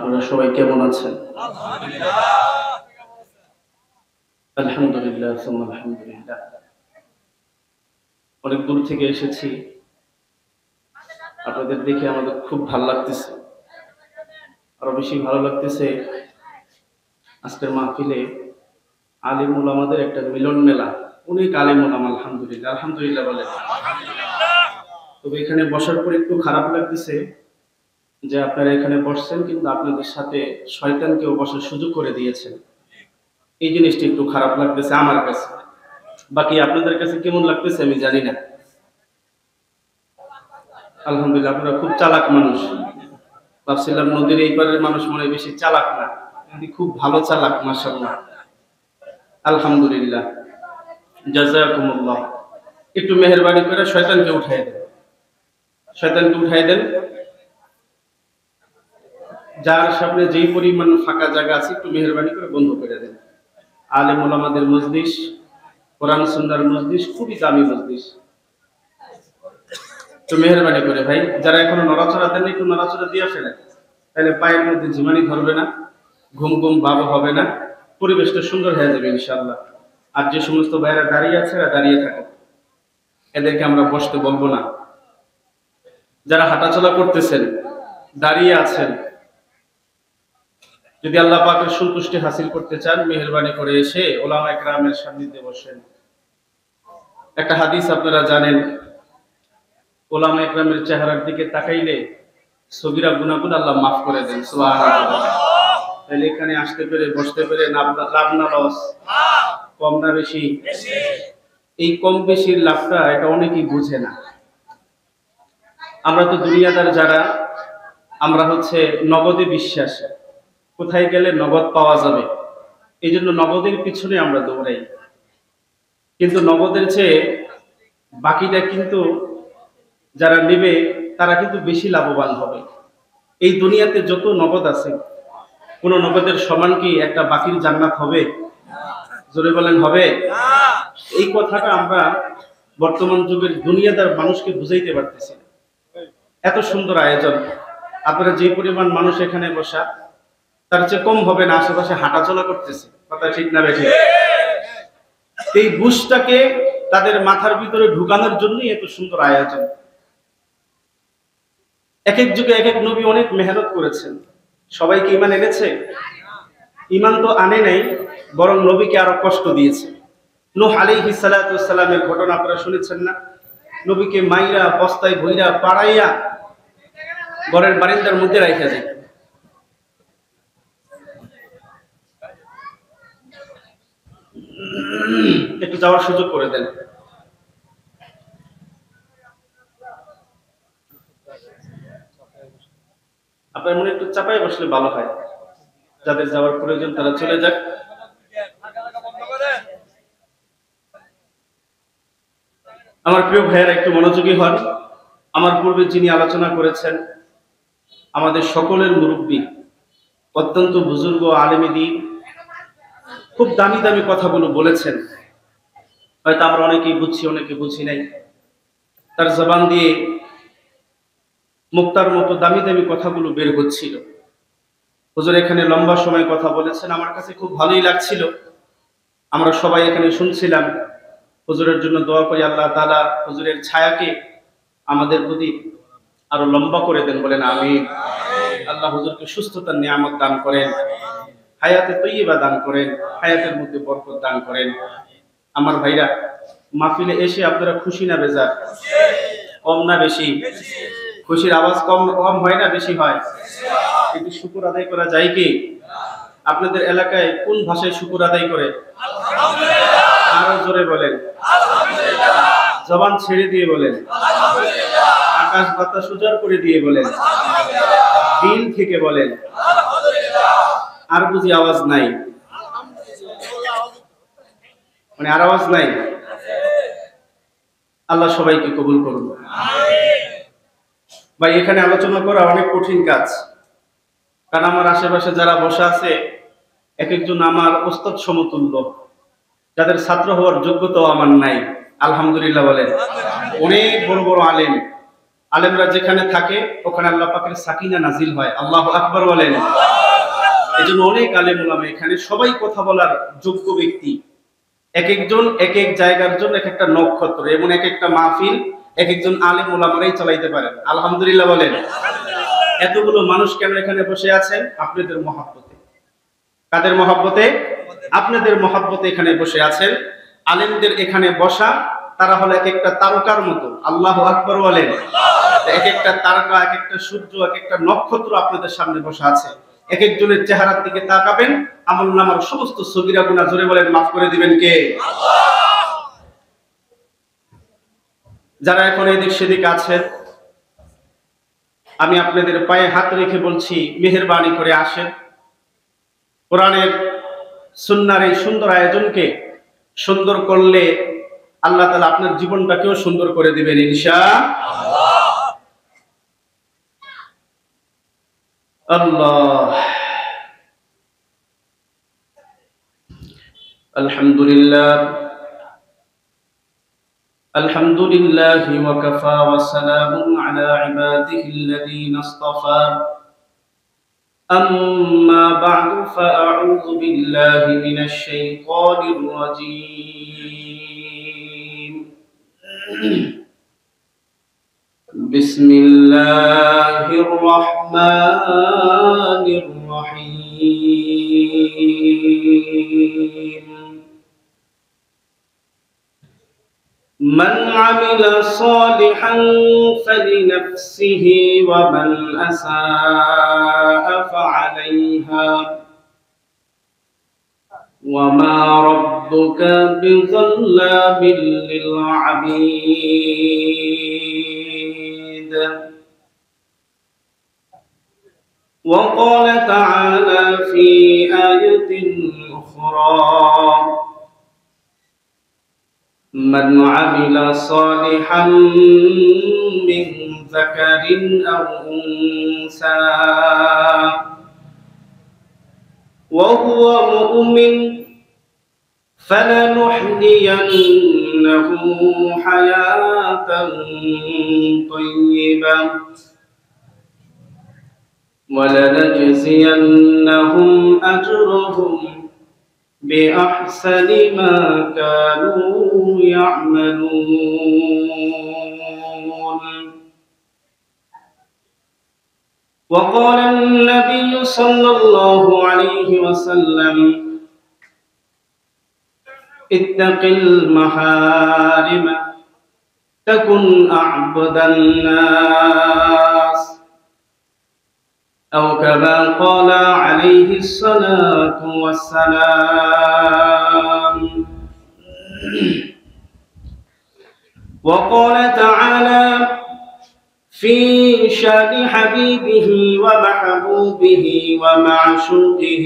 আপনারা সবাই কেমন আছেন? আলহামদুলিল্লাহ, আলহামদুলিল্লাহ। অনেক দূর থেকে এসেছি, আপনাদের দেখে আমাদের খুব ভালো লাগতেছে। আরো বেশি ভালো লাগতেছে আজকের মাহফিলে আলিম উলামাদের একটা মিলন মেলা। অনেক আলিম উলামা, আলহামদুলিল্লাহ আলহামদুলিল্লাহ বলে। তবে এখানে বসার পর একটু খারাপ লাগতেছে যে আপনারা এখানে বসছেন, কিন্তু আপনাদের সাথে শয়তানকেও বসার সুযোগ করে দিয়েছেন। এই জিনিসটা একটু খারাপ লাগতেছে আমার কাছে। বাকি আপনাদের কাছে কেমন লাগতেছে আমি জানি না। আলহামদুলিল্লাহ, আপনারা খুব চালাক মানুষ। ভাবছিলাম নদীর এই পারের মানুষ মনে হয় বেশি চালাক না, কিন্তু খুব ভালো চালাক, মাশাআল্লাহ, আলহামদুলিল্লাহ। জাযাকুমুল্লাহ। একটু মেহেরবানি করে শয়তানকে উঠাই দেন, শয়তানকে উঠাই দেন। যার সামনে যেই পরিমাণ ফাঁকা জায়গা আছে একটু মেহেরবানি করে বন্ধ করে দেন। আলেম ওলামাদের মজলিস, কোরআন সুন্নাহর মজলিস, খুবই দামি মজলিস। তো মেহেরবানি করে ভাই, যারা এখনো নড়াচড়া দেন একটু নড়াচড়া দিয়ে ফেলেন, তাহলে পায়ের মধ্যে ঝিমানি ধরবে না, ঘুম ঘুম ভাব হবে না, পরিবেশটা সুন্দর হয়ে যাবে ইনশাআল্লাহ। আর যে সমস্ত ভাইরা দাঁড়িয়ে আছে এরা দাঁড়িয়ে থাকে, এদেরকে আমরা বসতে বলবো না। যারা হাঁটাচলা করতেছেন, দাঁড়িয়ে আছেন, যদি আল্লাহ পাকের সন্তুষ্টি হাসিল করতে চান মেহেরবানি করে এসে ওলামা একরামের সান্নিধ্যে বসেন। একটা হাদিস আপনারা জানেন, ওলামা একরামের চেহারার দিকে তাকাইলে সগীরা গুনাহগুলো আল্লাহ মাফ করে দেন। সুবহানাল্লাহ। তাহলে এখানে আসতে পেরে বসতে পেরে লাভ না লস, কম না বেশি? এই কম বেশির লাভটা এটা অনেকেই বুঝে না। আমরা তো দুনিয়াদার যারা, আমরা হচ্ছে নগদে বিশ্বাসী, কোথায় গেলে নগদ পাওয়া যাবে, এই জন্য নগদের পিছনে আমরা দৌড়াই। কিন্তু নগদের চেয়ে বাকিটা কিন্তু যারা নেবে তারা কিন্তু বেশি লাভবান হবে। এই দুনিয়াতে যত নগদ আছে, কোন নগদের সমান কি একটা বাকির জান্নাত হবে? জোরে বলেন হবে? এই কথাটা আমরা বর্তমান যুগের দুনিয়াদার মানুষকে বুঝাইতে পারতেছি। এত সুন্দর আয়োজন, আপনারা যে পরিমাণ মানুষ এখানে বসা, তার চেয়ে কম হবে না আশেপাশে হাঁটাচলা করতেছে, কথা ঠিক না বেঠিক? এই বুঝটাকে তাদের মাথার ভিতরে ঢুকানোর জন্যই এত সুন্দর আয়োজন। এক এক যুগে এক এক নবী অনেক মেহনত করেছেন। সবাইকে ঈমান এনেছে? ঈমান তো আনে নাই, বরং নবীকে আরো কষ্ট দিয়েছে। নূহ আলাইহিস সালাতু ওয়াস সালামের ঘটনা আপনারা শুনেছেন না? নবীকে মাইরা বস্তায় ভইরা পাড়াইয়া ঘরের বারিন্দার মধ্যে রাখা যায়। একটু যাওয়ার সুযোগ করে দেন। আপনার মনে একটু চাপায় বসলে ভালো হয়, যাদের যাওয়ার প্রয়োজন তারা চলে যাক। আমার প্রিয় ভাইয়েরা একটু মনোযোগী হন। আমার পূর্বে যিনি আলোচনা করেছেন আমাদের সকলের মুরব্বী, অত্যন্ত বুজুর্গ আলেমে দ্বীন, খুব দামি দামি কথাগুলো বলেছেন। হয়তো আমরা অনেকেই বুঝছি, অনেকে বুঝি নাই। তার জবান দিয়ে মুক্তার মতো দামি দামি কথাগুলো বের হচ্ছিল। হুজুর এখানে লম্বা সময় কথা বলেছেন, আমার কাছে খুব ভালোই লাগছিল। আমরা সবাই এখানে শুনছিলাম। হুজুরের জন্য দোয়া করি আল্লাহ তাআলা হুজুরের ছায়াকে আমাদের প্রতি আরো লম্বা করে দেন, বলেন আমিন। আল্লাহ হুজুরকে সুস্থতার নিয়ামত দান করেন, হায়াতে তৈয়বা দান করেন, হায়াতের মধ্যে বরকত দান করেন। আমার ভাইরা, মাহফিলে এসে আপনারা খুশি না বেজার? কম না বেশি? খুশির আওয়াজ কম কম হয় না বেশি হয়? একটু শুকর আদায় করা যায় কি? আপনাদের এলাকায় কোন ভাষায় শুকর আদায় করে? আলহামদুলিল্লাহ। আরো জোরে বলেন আলহামদুলিল্লাহ। জবান ছেড়ে দিয়ে বলেন আলহামদুলিল্লাহ। আকাশ বাতাস উজাড় করে দিয়ে বলেন আলহামদুলিল্লাহ। দিল থেকে বলেন আলহামদুলিল্লাহ। আর বুঝি আওয়াজ নাই? মানে আর আওয়াজ নাই? আল্লাহ সবাইকে কবুল করুন, আমিন। ভাই, এখানে আলোচনা করা অনেক কঠিন কাজ, কারণ আমার আশেপাশে যারা বসে আছে এক একজন আমার ওস্তাদ সমতুল্য, যাদের ছাত্র হওয়ার যোগ্যতাও আমার নাই। আলহামদুলিল্লাহ বলেন। অনেক বড় বড় আলেম, আলেমরা যেখানে থাকে ওখানে আল্লাহ পাকের সাকিনা নাজিল হয়। আল্লাহু আকবার বলেন। এজন্য অনেক আলেম ওলামা এখানে, সবাই কথা বলার যোগ্য ব্যক্তি। এক একজন এক এক জায়গার জন্য এক একটা নক্ষত্র, এমন এক একটা মাহফিল এক একজন আলেম ওলামারাই চালাইতে পারেন। আলহামদুলিল্লাহ বলেন। এতগুলো মানুষ কেন এখানে বসে আছেন? আপনাদের মহব্বতে। কাদের মহব্বতে? আপনাদের মহব্বতে এখানে বসে আছেন। আলেমদের এখানে বসা, তারা হলো এক একটা তারকার মতো। আল্লাহু আকবার বলেন। এক একটা তারকা, এক একটা সূর্য, এক একটা নক্ষত্র আপনাদের সামনে বসে আছে। এক একজনের চেহারার দিকে তাকাবেন, আমলনামার সমস্ত সগীরা গুনাহ, জোরে বলেন, মাফ করে দিবেন কে? আল্লাহ। যারা এখন এদিক সেদিক আছেন, আমি আপনাদের পায়ে হাত রেখে বলছি, মেহেরবানি করে আসেন। কোরআনের সুন্নাহর এই সুন্দর আয়োজনকে সুন্দর করলে আল্লাহ তাআলা আপনার জীবনটাকেও সুন্দর করে দিবেন ইনশাআল্লাহ। আল্লাহ। আলহামদুলিল্লাহ, আলহামদুলিল্লাহি ওয়া কাফা ওয়া সালামুন আলা ইবাদিহিল্লাযীনা ইসতাফা। أما بعد فأعوذ بالله من الشيطان الرجيم. بسم الله الرحمن الرحيم. من عمل صالحا فلنفسه ومن أساء فعليها وما ربك بظلام للعبيد. وقال تعالى في آية أخرى: من عمل صالحا من ذكر أو أنثى وهو مؤمن فلنحيينه حياة طيبة ولنجزينهم أجرهم بأحسن ما كانوا يعملون. وقال النبي صلى الله عليه وسلم: اتق المحارم تكن أعبد الناس، أو كما قال عليه الصلاة والسلام. وقال تعالى في شان حبيبه ومحبوبه ومعشوقه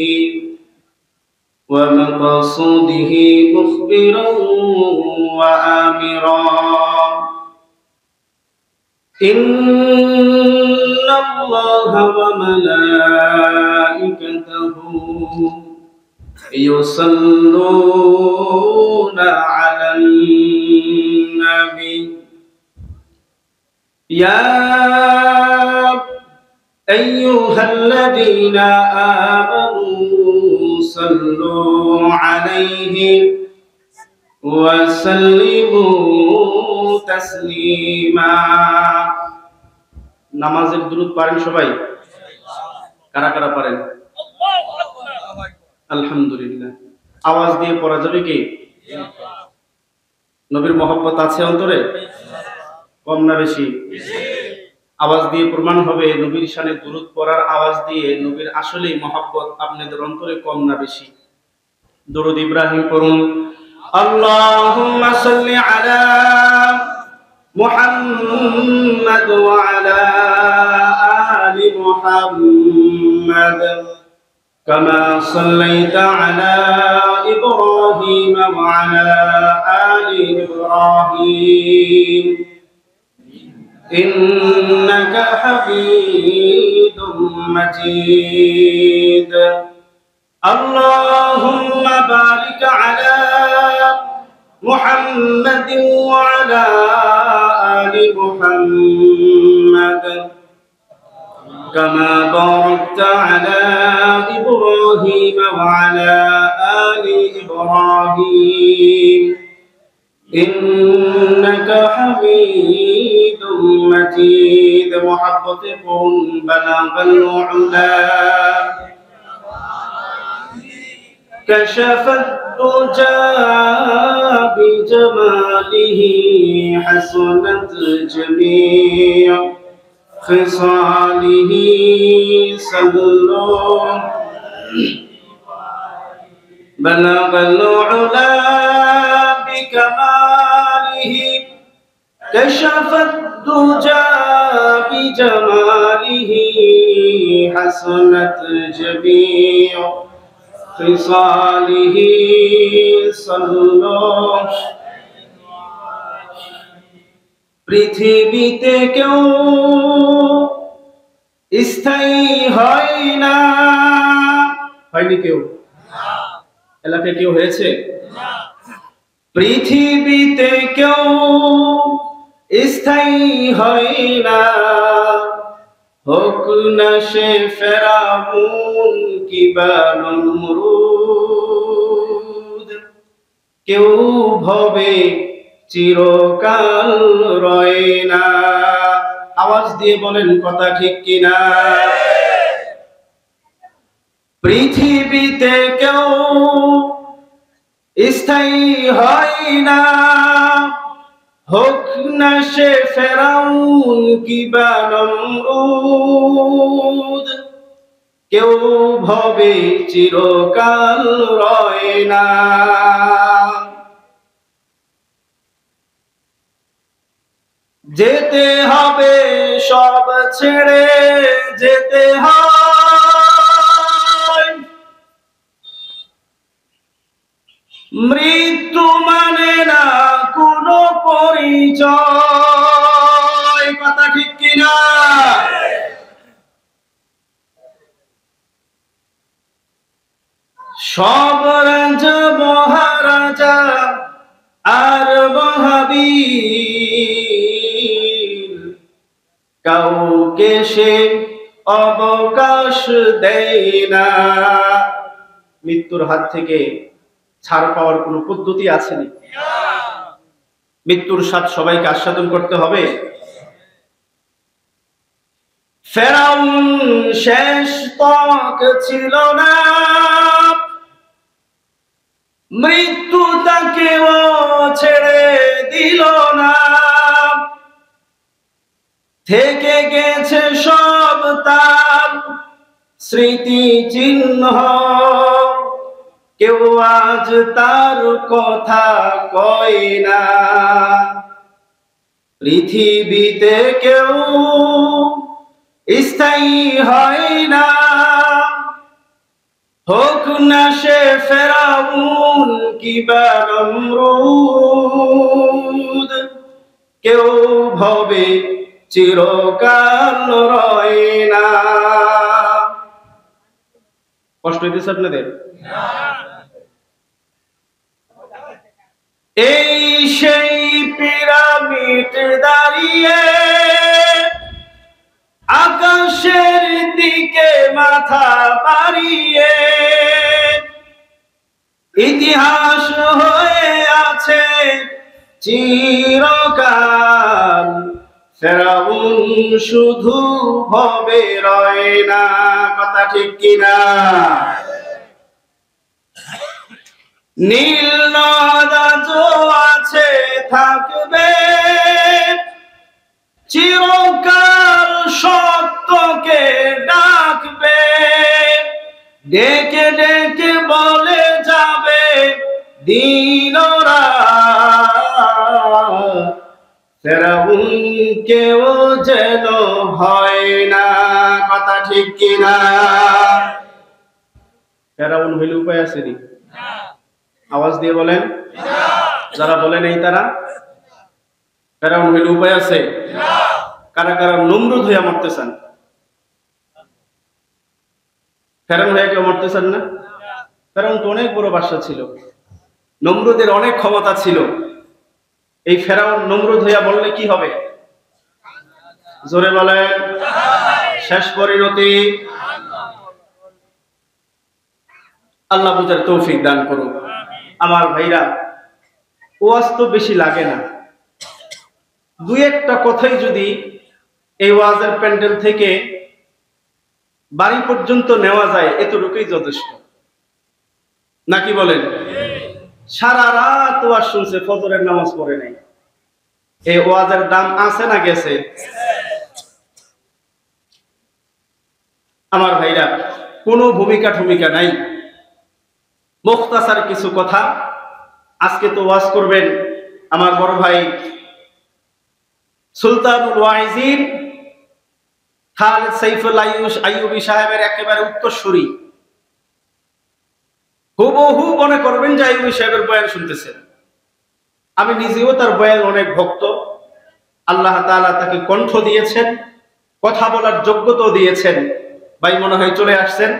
ومقصوده مخبرا وآمرا: إن الله وملائكته يصلون على النبي يا أيها الذين آمنوا صلوا عليه وسلموا تسليما. নামাজের দুরূদ পারেন সবাই? কারা কারা পারেন? আলহামদুলিল্লাহ। আওয়াজ দিয়ে পড়া যাবে কি? নবীর মহব্বত আছে অন্তরে? কম না বেশি? আওয়াজ দিয়ে প্রমাণ হবে নবীর শানে দুরূদ পড়ার আওয়াজ দিয়ে নবীর আসলেই মহব্বত আপনাদের অন্তরে কম না বেশি। দুরূদ ইব্রাহিম পড়ুন। আল্লাহুম্মা সাল্লি আলা মুহাম্মাদ ওয়া আলা আলি মুহাম্মাদ কামা সাল্লাইতা আলা ইব্রাহিম ওয়া আলা আলি ইব্রাহিম إنك حميد مجيد. اللهم بارك على محمد وعلى آل محمد كما باركت على إبراهيم وعلى آل إبراهيم إنك حميد مجيد محبتكم بلغ العلا كشف الدجى بجماله حسنت جميع خصاله صلوا بلغ العلا بكماله كشف الدجى بجماله حسنت جميع خصاله صلوا পৃথিবীতে কেউ স্থায়ী হয় না, হয়নি কেউ? এলাকায় কেউ হয়েছে? পৃথিবীতে কেউ স্থায়ী হয় না, হোক না সে ফেরাউন কিবা নমরুদ। কেউ ভবে চিরকাল রয় না। আওয়াজ দিয়ে বলেন কথা ঠিক কিনা? পৃথিবীতে কেউ স্থায়ী হয় না, হোক না সে ফেরাউন কিবা নমরুদ। কেউ ভবে চিরকাল রয় না। যেতে হবে সব ছেড়ে যেতে হয়, মৃত্যু মানে না কোনো পরিচয়, কথা ঠিক কিনা? সব রাজা মহারাজা আর মহাবীর কাউকে সে অবকাশ দেয় না। মৃত্যুর হাত থেকে ছাড় পাওয়ার কোনো পদ্ধতি আছে নাকি? মৃত্যুর স্বাদ সবাইকে আস্বাদন করতে হবে। ফেরাউন শেষ তক ছিল না, মৃত্যু তাকেও ছেড়ে দিল না। থেকে গেছে সব তার স্মৃতি চিহ্ন, কেউ আজ তার কথা কয় না। পৃথিবীতে কেউ স্থায়ী হয় না, হোক না সে ফেরাউন কিবা নমরুদ। কেউ ভবে চিরকাল রয় না। কষ্ট হইতেছে আপনাদের? এই সেই পিরামিড দাঁড়িয়ে আকাশের দিকে মাথা বাড়িয়ে, ইতিহাস হয়ে আছে চিরকাল। ফেরাউন শুধু ভবে রয় না, কথা ঠিক কিনা? নীল নদ আছে থাকবে চিরকাল, সত্যকে ডাকবে, ডেকে ডেকে বলে যাবে দিন রাত। ফেরাউন কেউ যেন হয় না, কথা ঠিক কিনা? ফেরাউন হইলে উপায় আছে নি? আওয়াজ দিয়ে বলেন। যারা বলেন এই তারা ফেরাউন হইলে উপায় আছে? কারা কারা নমরুদ হইয়া মরতে চান? ফেরাউন হয়ে কেউ মরতে চান না? ফেরাউন তো অনেক বড় বাদশা ছিল, নমরুদের অনেক ক্ষমতা ছিল। এই ফেরাউন নমরুদ হইয়া বললে কি হবে? জোরে বলেন। শেষ পরিণতি আল্লাহ বুঝার তৌফিক দান করুন। আমার ভাইরা, ওয়াজ তো বেশি লাগে না, দুই একটা কথাই যদি এই ওয়াজের প্যান্ডেল থেকে বাড়ি পর্যন্ত নেওয়া যায় এতটুকুই যথেষ্ট, নাকি বলেন? সারা রাত ওয়াজ শুনছে, ফজরের নামাজ পড়ে নাই, এই ওয়াজের দাম আছে না গেছে? আমার ভাইরা, কোনো ভূমিকা ঠুমিকা নাই, মুখতাসার কিছু কথা। আজকে তো ওয়াজ করবেন আমার বড় ভাই সুলতানুল ওয়াইজিন খালেদ সাইফুল আইয়ুবী সাহেবের একেবারে উত্তরসূরি। হুবহু মনে করবেন যে আইয়ুবী সাহেবের বয়ান শুনতেছেন। আমি নিজেও তার বয়ান অনেক ভক্ত। আল্লাহ তাআলা তাকে কণ্ঠ দিয়েছেন, কথা বলার যোগ্যতাও দিয়েছেন। ভাই মনে হয় চলে আসছেন,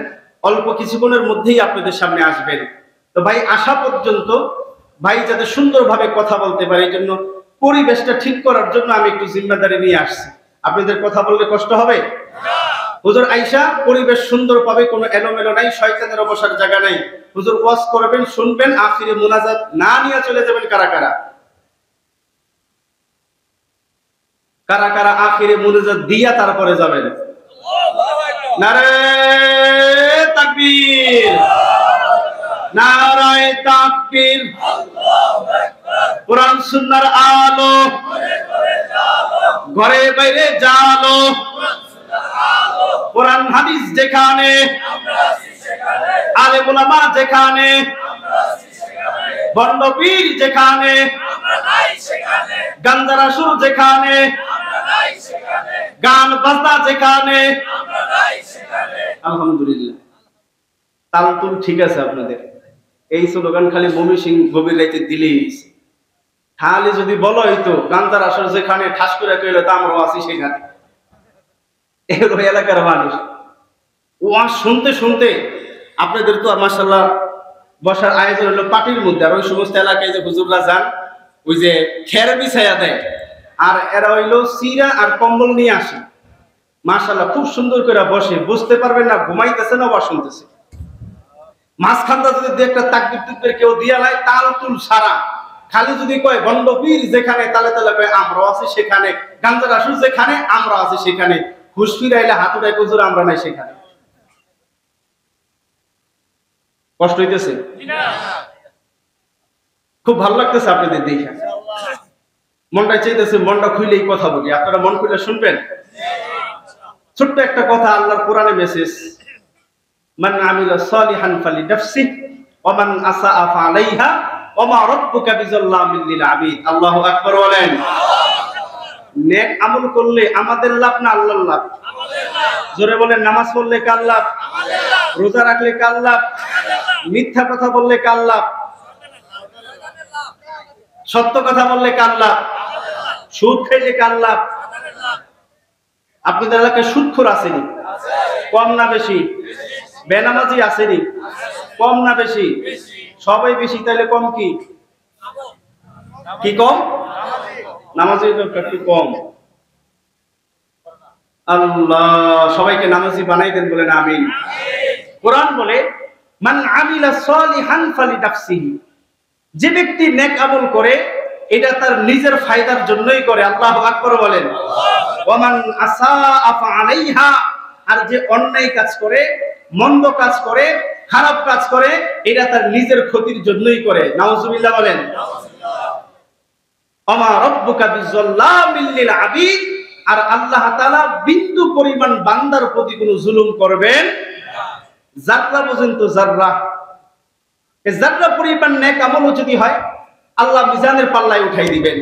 অল্প কিছুক্ষণের মধ্যেই আপনাদের সামনে আসবেন। তো ভাই আসা পর্যন্ত ভাই যাতে সুন্দরভাবে কথা বলতে পারে, এই জন্য পরিবেশটা ঠিক করার জন্য আমি একটু জিম্মেদারি নিয়ে আসছি। আপনাদের কথা বললে কষ্ট হবে? হুজুর আইসা পরিবেশ সুন্দর পাবে, কোনো এলোমেলো নাই, শয়তানের বসার জায়গা নাই। হুজুর ওয়াজ করবেন, শুনবেন, আখিরে মুনাজাত না নিয়ে চলে যাবেন। কারা কারা কারা কারা আখিরে মুনাজাত দিয়া তারপরে যাবেন? নারে তাকবীর, নারায়ে তাকবীর। কোরআন সুন্নাহর আলো ঘরে বাইরে জালো, কোরআন হাদিস যেখানে, আলেম উলামা যেখানে, বন্ড পীর যেখানে, গাঞ্জার আসর যেখানে, গান বাজনা যেখানে। আলহামদুলিল্লাহ, তাল তুল ঠিক আছে আপনাদের। এই স্লোগান খালি মমি সিং গভীর রাইতে দিলেই খালি যদি বলো হইতো গাঞ্জার আসর যেখানে, ঠাস করে কইলে তো আমরাও আছি সেখানে। এগুলো এলাকার মানুষ ওয়াজ শুনতে শুনতে আপনাদের তো মাশাআল্লাহ বসার আয়োজন হলো পাটির মধ্যে। আর ওই সমস্ত এলাকায় যে হুজুররা যান, ওই যে খের বিছাইয়া দেয়, আর এরা হইলো সিরা আর কম্বল নিয়ে আসে। মাশাআল্লাহ খুব সুন্দর করে বসে, বুঝতে পারবেন না ঘুমাইতেছে না ওয়াজ শুনতেছে। মাঝখানটা যদি একটা তাকবীর তুকবীর কেউ দিয়া লাই, তাল তুল সারা। খালি যদি কয় বন্ড পীর যেখানে, তালে তালে কয় আমরাও আছি সেখানে, গাঞ্জার আসর যেখানে, আমরা আছি সেখানে। হুশ ফিরাইলে হাত উঠায় হুজুর আমরা নাই সেখানে। কষ্ট হইতেছে? খুব ভালো লাগতেছে আপনাদের দেখে, মনটা চাইতেছে মনটা খুইলেই কথা বলি। আপনারা মন খুলে শুনবেন? ছোট্ট একটা কথা, আল্লাহর কোরআনে মেসেজ, মান আমিলা সালিহান ফালিনাফসিহি ওয়া মান আসাআ ফাআলাইহা ওয়া মা রাব্বুকা বিযাল্লামিল লিল আবিদ। আল্লাহু আকবার বলেন। নেক আমল করলে আমাদের লাভ না আল্লাহর লাভ? জোরে বলেন। নামাজ পড়লে কার লাভ? রোজা রাখলে কার লাভ? মিথ্যা কথা বললে কার লাভ? সত্য কথা বললে কার লাভ? সুদ খাইলে কার লাভ? আপনাদের এলাকায় সুদখোর আসেনি? কম না বেশি? বেনামাজি আসেনি? কম না বেশি? সবাই বেশি, তাহলে কম কি? কি কম? নামাজি একটু কম। আল্লাহ সবাইকে নামাজি বানাই দেন, বলেন আমিন। কোরআন বলে মান আমিলা সালিহান ফালিনাফসিহি, যে ব্যক্তি নেক আমল করে এটা তার নিজের ফায়দার জন্যই করে। আল্লাহু আকবার বলেন। ওয়া মান আসাআ ফাআলাইহা, আর যে অন্যায় কাজ করে, মন্দ কাজ করে, খারাপ কাজ করে, এটা তার নিজের ক্ষতির জন্যই করে। নাউজুবিল্লাহ বলেন। ওয়া মা রাব্বুকা বিযাল্লামিল লিল আবিদ, আর আল্লাহ তাআলা বিন্দু পরিমাণ বান্দার প্রতি কোনো জুলুম করবেন না। জাররা পর্যন্ত জাররা, এই জাররা পরিমাণ নেক আমলও যদি হয় আল্লাহ মিজানের পাল্লায় উঠাই দিবেন।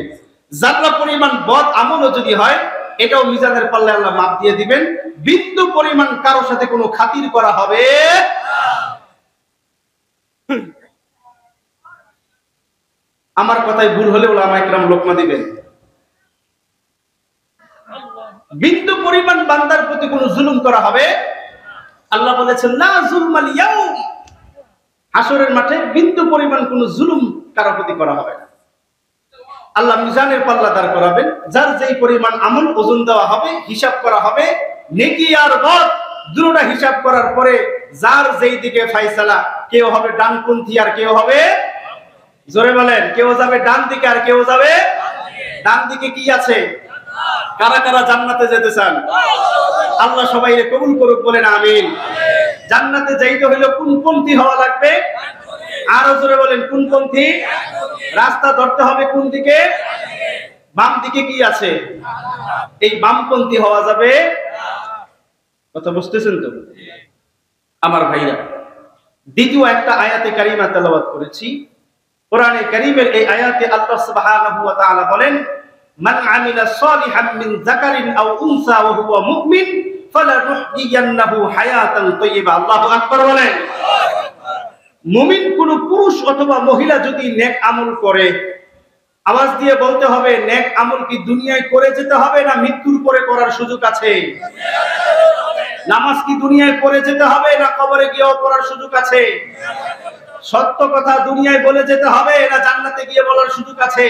জাররা পরিমাণ বদ আমলও যদি হয় এটাও মিজানের পাল্লায় আল্লাহ মাপ দিয়ে দিবেন। বিন্দু পরিমাণ কারোর সাথে কোনো খাতির করা হবে না। আমার কথায় ভুল হলে উলামা ইকরাম লোকমা দিবেন। বিন্দু পরিমাণ বান্দার প্রতি কোনো জুলুম করা হবে। আল্লাহ বলেছেন লা যুলমাল ইয়াউম, হাসরের মাঠে বিন্দু পরিমাণ কোনো জুলুম কারোর প্রতি করা হবে না। আল্লাহ মিজানের পাল্লা দাঁড় করাবেন, যার যেই পরিমাণ আমল ওজন দেওয়া হবে, হিসাব করা হবে, নেকি আর বদ দুটোটা হিসাব করার পরে যার যেই দিকে ফায়সালা, কেউ হবে ডানপন্থী আর কেউ হবে, জোরে বলেন, কেউ যাবে ডান দিকে আর কেউ যাবে ডান দিকে। কি আছে? কারা কারা জান্নাতে যেতে চান? আল্লাহ সবাইকে কবুল করুক, বলেন আমিন। জান্নাতে যাইতে হইলে কোন পন্থী হওয়া লাগবে? আরো জোরে বলেন, কোন পন্থী? রাস্তা ধরতে হবে কোন দিকে? বাম দিকে। কি আছে? এই বামপন্থী হওয়া যাবে। কথা বুঝতেছেন তো আমার ভাইরা? দ্বিতীয় একটা আয়াতে কারিমা তেলাওয়াত করেছি কোরআনে কারীমের। এই আয়াতে আল্লাহ সুবহানাহু ওয়া তাআলা বলেন, মান আমিলা সালিহান মিন যাকারিন আও উনসা ওয়া হুয়া মুমিন ফালানুহইয়ান্নাহু হায়াতান তাইয়্যিবা। আল্লাহু আকবার বলেন। মুমিন কোন পুরুষ অথবা মহিলা যদি নেক আমল করে, আওয়াজ দিয়ে বলতে হবে, নেক আমল কি দুনিয়ায় করে যেতে হবে না মৃত্যুর পরে করার সুযোগ আছে? নামাজ কি দুনিয়ায় পড়ে যেতে হবে না কবরে গিয়েও পড়ার সুযোগ আছে? সত্য কথা দুনিয়ায় বলে যেতে হবে না জান্নাতে গিয়ে বলার সুযোগ আছে?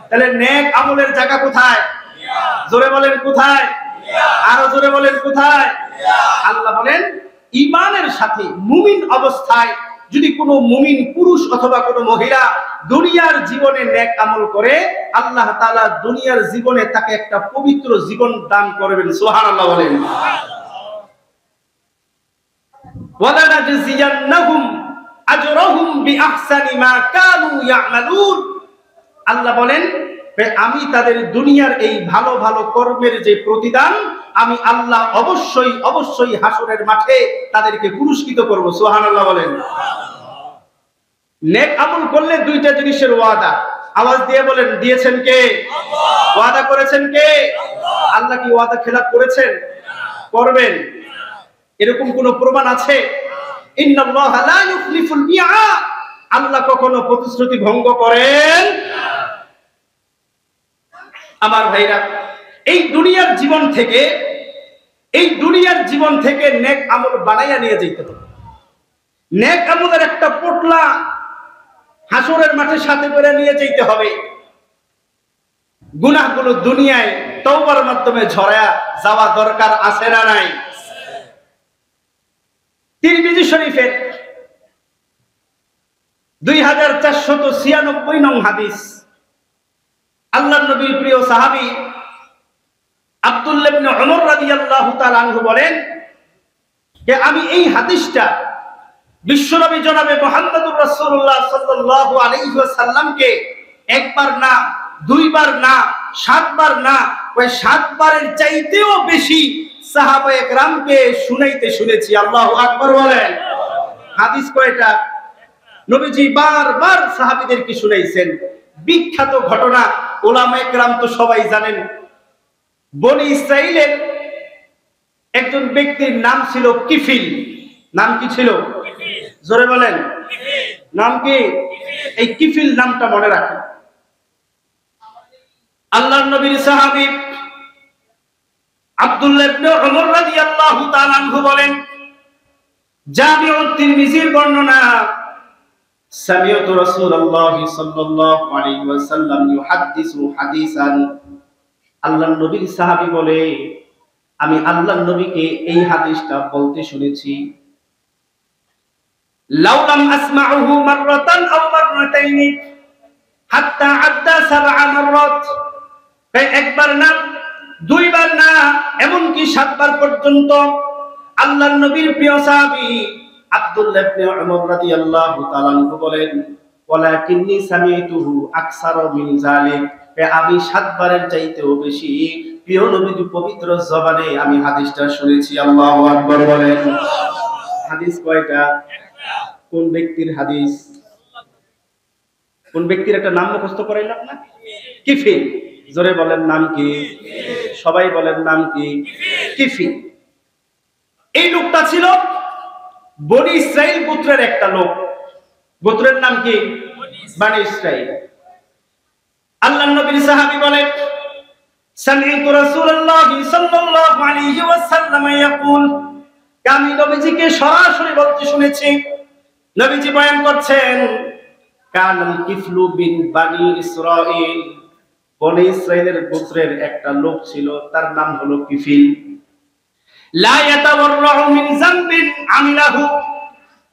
তাহলে নেক আমলের জায়গা কোথায়? জোরে বলেন কোথায়? আরো জোরে বলেন কোথায়? আল্লাহ বলেন, ঈমানের সাথে মুমিন অবস্থায় যদি কোনো মুমিন পুরুষ অথবা কোনো মহিলা দুনিয়ার জীবনে নেক আমল করে, আল্লাহ তাআলা দুনিয়ার জীবনে তাকে একটা পবিত্র জীবন দান করবেন। সুবহানাল্লাহ বলেন। ওয়ালানাজজিয়ান্নাহুম আজরাহুম বিআহসানি মা কানু ইয়ামালুন। আল্লাহ বলেন, আমি তাদের দুনিয়ার এই ভালো ভালো কর্মের যে প্রতিদান, আমি আল্লাহ অবশ্যই অবশ্যই হাসরের মাঠে তাদেরকে পুরস্কৃত করব। সুবহানাল্লাহ বলেন। নেক আমল করলে দুইটা জিনিসের ওয়াদা। আওয়াজ দিয়ে বলেন, দিয়েছেন কে? ওয়াদা করেছেন কে? আল্লাহ কি ওয়াদা খেলাপ করেছেন? করবেন এরকম কোন প্রমাণ আছে? ইন্নাল্লাহা লা ইউখলিফুল মিআদ। আল্লাহ কখনো প্রতিশ্রুতি ভঙ্গ করেন না। আমার ভাইরা, এই দুনিয়ার জীবন থেকে নেক আমল বানাইয়া নিয়ে যেতে হবে। নেক আমলের একটা পোটলা হাসরের মাঠে সাথে করে নিয়ে যেতে হবে। গুনাহগুলো দুনিয়ায় তওবার মাধ্যমে ঝরায়া যাওয়া দরকার আছে না নাই? তিরমিজি শরীফের 2496 নং হাদিস, আল্লাহর নবীর প্রিয় সাহাবী আব্দুল্লাহ ইবনে উমর রাদিয়াল্লাহু তাআলা আনহু বলেন যে আমি এই হাদিসটা বিশ্বনবী জনাবে মুহাম্মদুর রাসূলুল্লাহ সাল্লাল্লাহু আলাইহি ওয়াসাল্লামকে একবার না, দুইবার না, 7 বার না, ওই 7 বারের চাইতেও বেশি সাহাবায়ে কেরামকে শুনাইতে শুনেছি। আল্লাহু আকবার বলেন। হাদিস কয়টা? নবীজি বারবার সাহাবীদেরকে শুনাইছেন। বিখ্যাত ঘটনা, উলামায়ে কেরাম তো সবাই জানেন। বনি ইসরাইলের একজন ব্যক্তির নাম ছিল কিফিল। নাম কি ছিল? জোরে বলেন, নাম কি? এই কিফিল নামটা মনে রাখেন। আল্লাহর নবীর সাহাবী আব্দুল্লাহ ইবনে উমর রাদিয়াল্লাহু তাআলা আনহু বলেন, জামিউত তিরমিজির বর্ণনা, সামিআতু রাসূলুল্লাহ সাল্লাল্লাহু আলাইহি ওয়াসাল্লাম ইউহাদ্দিসু হাদিসান। আল্লাহর নবীর সাহাবী বলে, আমি আল্লাহর নবীকে এই হাদিসটা বলতে শুনেছি। লাউলাম আসমাউহু মাররাতান আও মাররাতাইনি হাত্তা আদ্দা 7 মাররাত। একবার না, দুইবার না, এমনকি 7 বার পর্যন্ত আল্লাহর নবীর প্রিয় সাহাবী আব্দুল্লাহ ইবনে উমর রাদিয়াল্লাহু তাআলা আনহু বলেন, ওয়ালাকিন্নী সামিতুহু আকসারা মিন যালিক। আমি 7 বারের চাইতেও বেশি প্রিয় নবীর পবিত্র জবানে আমি হাদিসটা শুনেছি। আল্লাহু আকবার বলেন। হাদিস কয়টা? কোন ব্যক্তির হাদিস? কোন ব্যক্তির একটা নাম মুখস্থ করাইলাম না? কিফিল। জোরে বলেন, নাম কি? সবাই বলেন, নাম কি? কিফিল। এই লোকটা ছিল বনি ইসরাইল গোত্রের একটা লোক। গোত্রের নাম কি? বনি ইসরাইল। আল্লাহর নবীর সাহাবী বলেন, সামি'তু রাসূলুল্লাহ সাল্লাল্লাহু আলাইহি ওয়াসাল্লাম ইয়াকুল। আমি নবীজিকে সরাসরি বলতে শুনেছি। নবীজি বয়ান করছেন, কানাল কিফলু বিন বানি ইসরাইল। বনি ইসরাইলের গোত্রের একটা লোক ছিল, তার নাম হলো কিফিল। লা ইয়াতাওয়াররাউ মিন যামবিন আমিলাহু,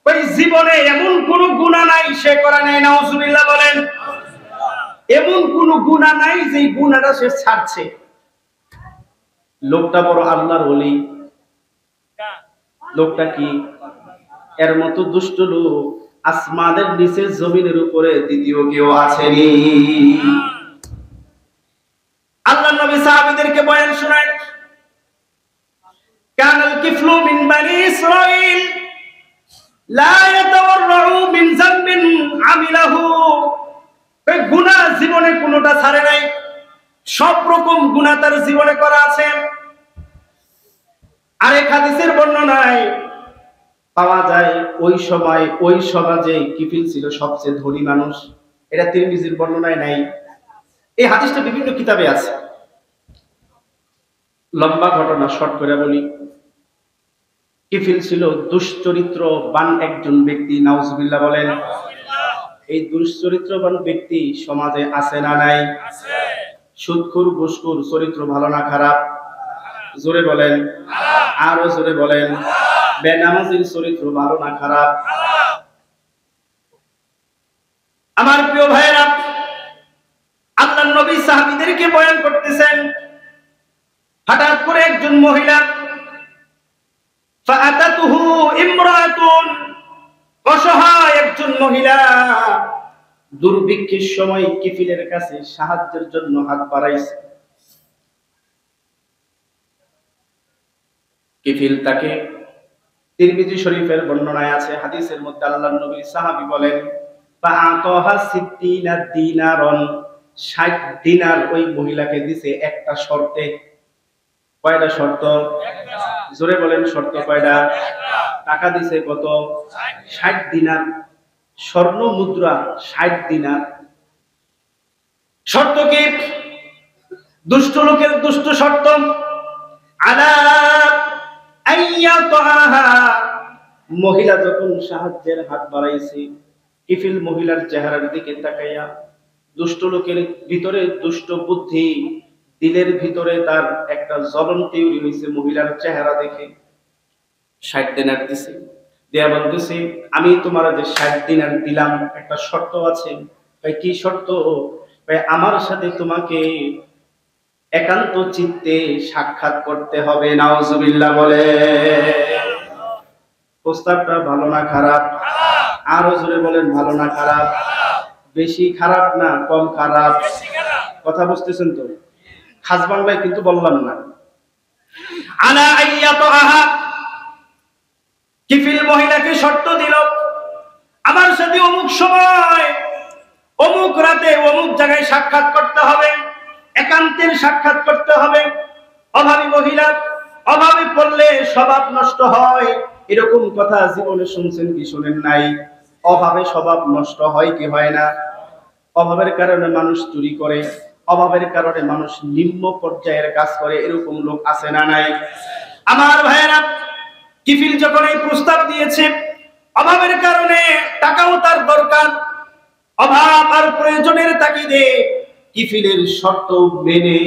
ওই জীবনে এমন কোন গুনাহ নাই সে করে নাই, নাউজুবিল্লাহ বলেন। এমন কোন গুনাহ নাই যে গুনাহটা সে ছাড়ছে। লোকটা বড় আল্লাহর ওলি, লোকটা কি এর মতো দুষ্ট লোক আসমানের নিচে জমিনের উপরে দ্বিতীয় কেউ আসেনি। আল্লাহর নবী সাহাবীদেরকে বয়ান শোনায়, কানাল কিফলু মিন বানি ইসরাঈল লা ইয়াতাওয়াররাউ মিন যামবিন আমিলাহু, এই গুনাহ জীবনে কোনটা ছাড়ে নাই, সব রকম গুনাহ তার জীবনে করা আছে। আরেক হাদিসের বর্ণনায় পাওয়া যায় ওই সময় ওই সমাজে কিফিল ছিল সবচেয়ে ধনী মানুষ। এটা তিরমিজির বর্ণনায় নাই, এই হাদিসটা বিভিন্ন কিতাবে আছে। লম্বা ঘটনা শর্ট করে বলি, কিফিল ছিল দুশ্চরিত্রবান একজন ব্যক্তি, নাউজুবিল্লাহ বলেন। এই দুশ্চরিত্রবান ব্যক্তি সমাজে আছে না নাই? সুদখোর ঘুষখোর, চরিত্র ভালো না খারাপ? জোরে বলেন, আরো জোরে বলেন। বেনামাজির চরিত্র ভালো না খারাপ? আমার প্রিয় ভাইয়েরা, আল্লাহর নবী সাহাবীদেরকে বয়ান করতেছেন, হঠাৎ করে একজন মহিলা, ফাআতাতুহু ইমরাতুন, অসহায় একজন মহিলা দুর্ভিক্ষের সময় কিফিলের কাছে সাহায্যের জন্য হাত বাড়াইছে। কিফিল তাকে, তিরমিজি শরীফের বর্ণনায় আছে, হাদিসের মধ্যে আল্লাহর নবী সাহাবী বলেন, ফাআতাহা 60 দিনারন, 60 দিনার ওই মহিলাকে দিছে একটা শর্তে। কয়টা শর্ত? জোরে বলেন, শর্ত কয়টা? টাকা দিছে কত? 60 দিনার, স্বর্ণ মুদ্রা 60 দিনার। শর্ত কি? দুষ্ট লোকের দুষ্ট শর্ত, আলা আইয়াতাহা, মহিলা যখন সাহায্যের হাত বাড়াইছে, কিফিল মহিলার চেহারার দিকে তাকাইয়া, দুষ্ট লোকের ভিতরে দুষ্ট বুদ্ধি, দিলের ভিতরে তার একটা জ্বলন তৈরি হয়েছে মহিলার চেহারা দেখে। 60 দিনার দিছে, দেয়া বলতেছে, আমি তোমার যে 60 দিনার দিলাম, একটা শর্ত আছে। ভাই কি শর্ত? ভাই আমার সাথে তোমাকে একান্ত চিত্তে সাক্ষাৎ করতে হবে। নাউজুবিল্লাহ বলে। প্রস্তাবটা ভালো না খারাপ? আরো জোরে বলেন, ভালো না খারাপ? বেশি খারাপ না কম খারাপ? কথা বুঝতেছেন তো? খাস বাংলায় কিন্তু বললাম না। আলা আইয়াতাহা, কিফিল মহিলাকে শর্ত দিল, আমার সাথে অমুক সময় অমুক রাতে অমুক জায়গায় সাক্ষাৎ করতে হবে, একান্তের সাক্ষাৎ করতে হবে। অভাবী মহিলা, অভাবে পড়লে স্বভাব নষ্ট হয়, এরকম কথা জীবনে শুনছেন কি শুনেন নাই? অভাবে স্বভাব নষ্ট হয় কি হয় না? অভাবের কারণে মানুষ চুরি করে, অভাবের কারণে মানুষ নিম্ন পর্যায়ের কাজ করে, এরকম লোক আছে না নাই? আমার ভাইয়েরা, কিফিল যখন এই প্রস্তাব দিয়েছে, অভাবের কারণে টাকাও তার দরকার, অভাব আর প্রয়োজনের তাগিদে কিফিলের শর্ত মেনে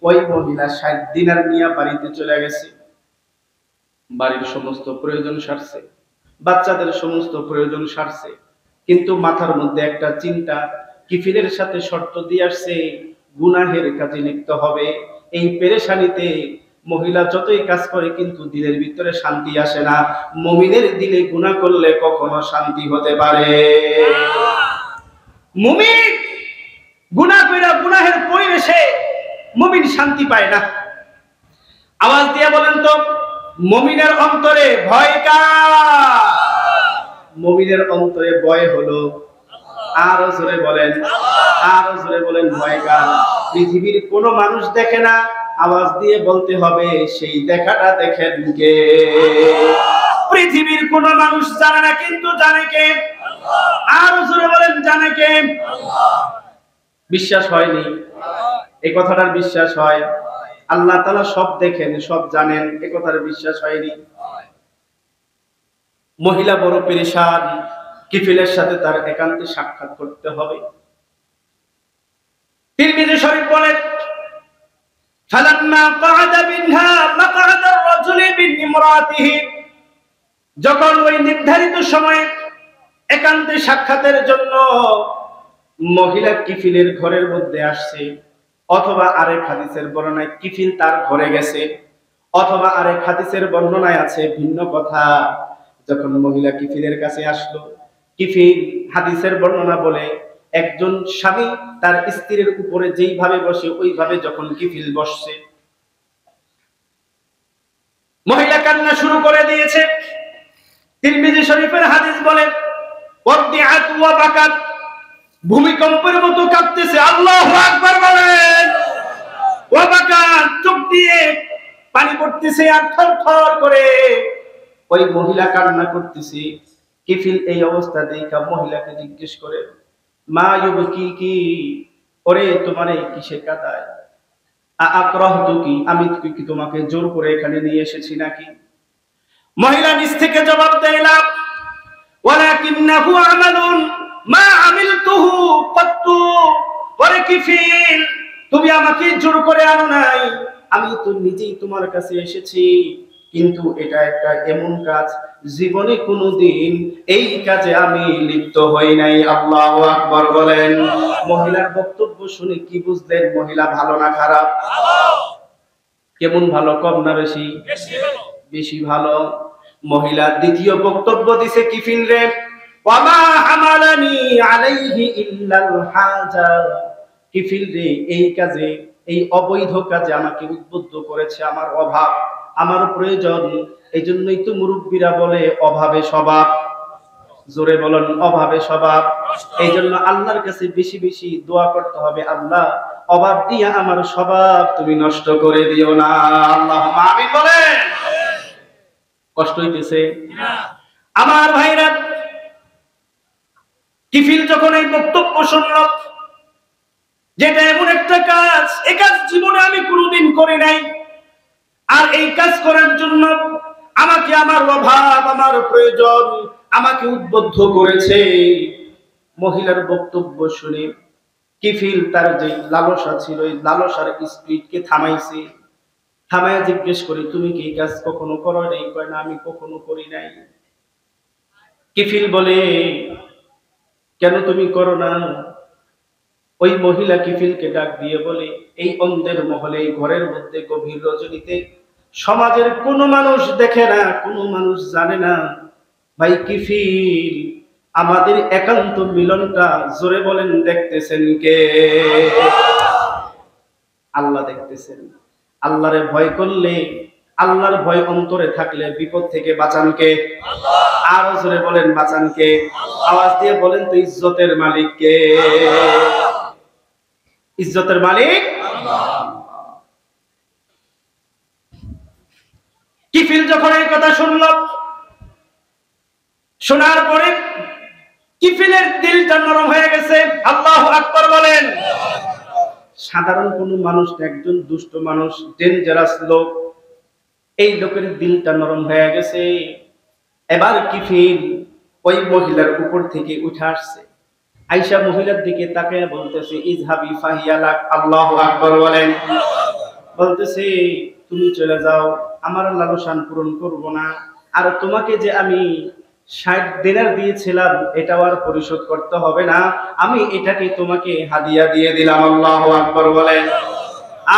ওই মহিলা 60 দিনার নিয়ে বাড়িতে চলে গেছে। বাড়ির সমস্ত প্রয়োজন সারছে, বাচ্চাদের সমস্ত প্রয়োজন সারছে, কিন্তু মাথার মধ্যে একটা চিন্তা, কিফিলের সাথে শর্ত দিয়ে আসছে গুনাহের কাজে লিপ্ত হবে। এই পেরেশানিতে মহিলা যতই কাজ করে কিন্তু দিলের ভিতরে শান্তি আসে না। মুমিনের দিলে গুনাহ করলে কখনো শান্তি হতে পারে? মুমিন গুনাহ কইরা গুনাহের পরিবেশে মুমিন শান্তি পায় না। আওয়াজ দিয়ে বলেন তো, মুমিনের অন্তরে ভয় কার? মুমিনের অন্তরে ভয় হলো, আরো জোরে বলেন, আরো জোরে বলেন, ভয় কার? পৃথিবীর কোন মানুষ দেখে না, আওয়াজ দিয়ে বলতে হবে সেই দেখাটা দেখেন কে? পৃথিবীর কোন মানুষ জানে না, কিন্তু জানে কে? আরো জোরে বলেন, জানে কে? বিশ্বাস হয়নি? এই কথাটার বিশ্বাস হয়? আল্লাহ তাআলা সব দেখেন, সব জানেন, এই কথার বিশ্বাস হয়নি? মহিলা বড় পেরেশান, কিফিলের সাথে তার একান্তে সাক্ষাৎ করতে হবে। তিরমিজি শরীফ বলেন, ফালাম্মা ক্বাদা বিনহা মাকআদার রাজুলি বিন সালাতিহি, যখন ওই নির্ধারিত সময়ে একান্তে সাক্ষাতের জন্য মহিলা কিফিলের ঘরের মধ্যে আসছে, অথবা আরেক হাদিসের বর্ণনায় কিফিল তার ঘরে গেছে, অথবা আরেক হাদিসের বর্ণনায় আছে ভিন্ন কথা, যখন মহিলা কিফিলের কাছে আসলো, কিফিল হাদিসের বর্ণনা বলে একজন স্বামী তার স্ত্রীর উপরে যেইভাবে বসে ওইভাবে যখন কিফিল বসছে, মহিলা কান্না শুরু করে দিয়েছে। তিরমিজি শরীফের হাদিস বলে ওয়াদিআত ওয়া বাকাত, ভূমিকম্পের মতো কাঁপতেছে। আল্লাহু আকবার বলেন। ওয়া বাকাত, চোখ দিয়ে পানি পড়তেছে আর থরথর করে ওই মহিলা কান্না করতেছে। কিফিল এই অবস্থা দেখে মহিলাকে জিজ্ঞেস করে, মা ইউবকিকি, ওরে তোমার এই কিসে কাঁদায়? আকরাহতুকি, আমি কি তোমাকে জোর করে এখানে নিয়ে এসেছি নাকি? মহিলা নিজ থেকে জবাব দেয় না, ওয়ালাকিন্নাহু আমালুন মা আমিলতুহু কত্তু। ওরে কিফিল, তুমি আমাকে জোর করে আনো নাই, আমি তো নিজেই তোমার কাছে এসেছি, কিন্তু এটা একটা এমন কাজ জীবনে কোনোদিন এই কাজে আমি লিপ্ত হই নাই। আল্লাহু আকবার বলেন। মহিলার বক্তব্য শুনে কি বুঝলেন? মহিলা ভালো না খারাপ? কেমন ভালো? কম না বেশি? বেশি ভালো। মহিলা দ্বিতীয় বক্তব্য দিছে কিফিল রে, ওয়ামা হামালানি আলাইহি ইল্লাল হাজা। কিফিল রে, এই কাজে, এই অবৈধ কাজে আমাকে উদ্বুদ্ধ করেছে আমার অভাব, আমার প্রয়োজন। এই জন্যই তো মুরব্বীরা বলে অভাবে স্বভাব। জোরে বলেন, অভাবে স্বভাব। এই জন্য আল্লাহর কাছে বেশি বেশি দোয়া করতে হবে, আল্লাহ অভাব দিয়া আমার স্বভাব তুমি নষ্ট করে দিও না। আল্লাহুম্মা আমিন বলেন। কষ্ট হইতেছে আমার ভাইরা? কিফিল যখন এই বক্তব্য শুনল, যেটা এমন একটা কাজ, এই কাজ জীবনে আমি কোনোদিন করি নাই, আর এই কাজ করার জন্য আমাকে আমার অভাব, আমার প্রয়োজন আমাকে উদ্বুদ্ধ করেছে। মহিলার বক্তব্য শুনে কিফিল তার যে লালসা ছিল, এই লালসার স্পিডকে থামাইছে। থামায় জিজ্ঞেস করি, তুমি কি এই কাজ কখনো করো নাই? কয় না, আমি কখনো করি নাই। কিফিল বলে, কেন তুমি করো না? ওই মহিলা কিফিলকে ডাক দিয়ে বলে, এই অন্ধের মহলে, এই ঘরের মধ্যে গভীর রজনীতে সমাজের কোনো মানুষ দেখে না, কোনো মানুষ জানে না, ভাই কিফিল আমাদের একান্ত মিলনটা, জোরে বলেন, দেখতেছেন কে? আল্লাহ দেখতেছেন। আল্লাহরে ভয় করলে, আল্লাহর ভয় অন্তরে থাকলে বিপদ থেকে বাঁচান কে? আল্লাহ। আরো জোরে বলেন, বাঁচান কে? আওয়াজ দিয়ে বলেন তো, ইজ্জতের মালিক কে? ইজ্জতের মালিক আল্লাহ। কিফিল যখন এই কথা শুনল, শোনার পরে কিফিলের দিলটা নরম হয়ে গেছে। আল্লাহু আকবার বলেন। সাধারণ কোন মানুষ, একজন দুষ্ট মানুষ, ডেঞ্জারাস লোক, এই লোকের দিলটা নরম হয়ে গেছে। এবার কিফিল ওই মহিলার উপর থেকে উঠে আসছে, আয়েশা মহিলার দিকে তাকিয়ে বলতেছে, ইজহাবি ফাহিয়ালাক। আল্লাহু আকবার বলেন। বলতেছে, তুমি চলে যাও, আমার লালসান পূরণ করব না, আর তোমাকে যে আমি 60 দিনার দিয়েছিলাম এটাও আর পরিশোধ করতে হবে না, আমি এটাকে তোমাকে হাদিয়া দিয়ে দিলাম। আল্লাহু আকবার বলেন।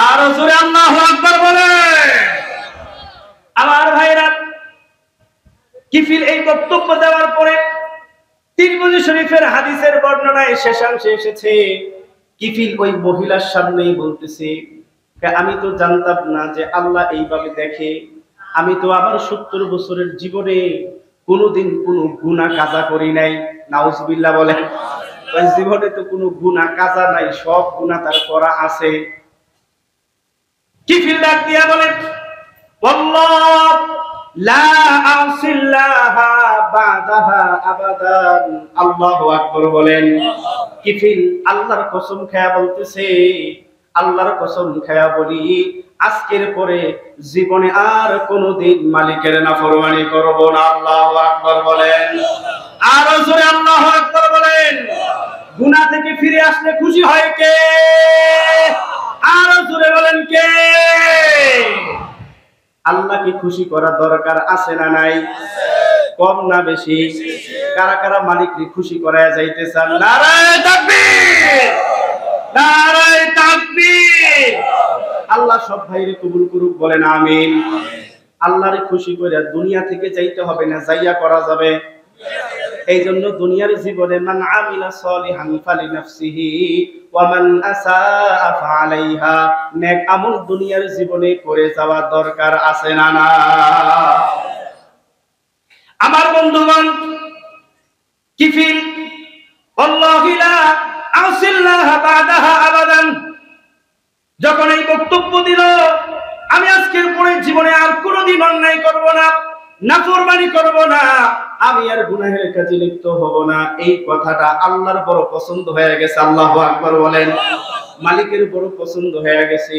আর জোরে আল্লাহু আকবার বলেন। আমার ভাইরা, কিফিল এই বক্তব্য দেওয়ার পরে তিরমিজি শরীফের হাদিসের বর্ণনায় শেষাংশে এসেছে, কিফিল ওই মহিলার সামনেই বলতেছে, আমি তো জানতাম না যে আল্লাহ এইভাবে দেখে। আমি তো আমার 70 বছরের জীবনে কোনোদিন কোনো গুনাহ কাজা করি নাই। নাউজুবিল্লাহ বলেন। ওই জীবনে তো কোনো গুনাহ কাজা নাই, সব গুনাহ তার করা আছে। কিফিল ডাক দিয়া বলে, আল্লাহ লা আসিল্লাহা বাদাহা আবাদান। আল্লাহু আকবার বলেন। কিফিল আল্লাহর কসম খায়া বলতেছে, আল্লাহর কসম খায়া বলি, আজকের পরে জীবনে আর কোনোদিন মালিকের নাফরমানি করব না। আল্লাহু আকবার বলেন। আর জোরে আল্লাহু আকবার বলেন। গুনাহ থেকে ফিরে আসলে খুশি হয় কে? আর জোরে বলেন কে? আল্লাহকে খুশি করা দরকার আছে না নাই? কম না বেশি? কারা কারা মালিককে খুশি করায় যাইতে চান? নারায়ে তাকবীর, নারায়ে তাকবীর। আল্লাহ সব ভাইরে কবুল করুক, বলেন আমিন। আল্লাহরে খুশি করে দুনিয়া থেকে যাইতে হবে না, যাইয়া করা যাবে। এই জন্য দুনিয়ার জীবনে মান আমিলা সলিহান ফালিনাফসিহি ওয়া মান আসাআ ফাআলাইহা, নেক আমল দুনিয়ার জীবনে করে যাওয়া দরকার আছে না না? আমার বন্ধুগণ, কিফিল আল্লাহি লা আউসিল্লাহ বাদাহা আবাদান, যখন এই বক্তব্য দিল আমি আজকের পরে জীবনে আর কোনোদিন অন্যায় করব না, নাফরমানি করব না, আমি আর গুনাহের কাজে লিপ্ত হব না, এই কথাটা আল্লাহর বড় পছন্দ হয়ে গেছে। আল্লাহু আকবার বলেন। মালিকের বড় পছন্দ হয়ে গেছে।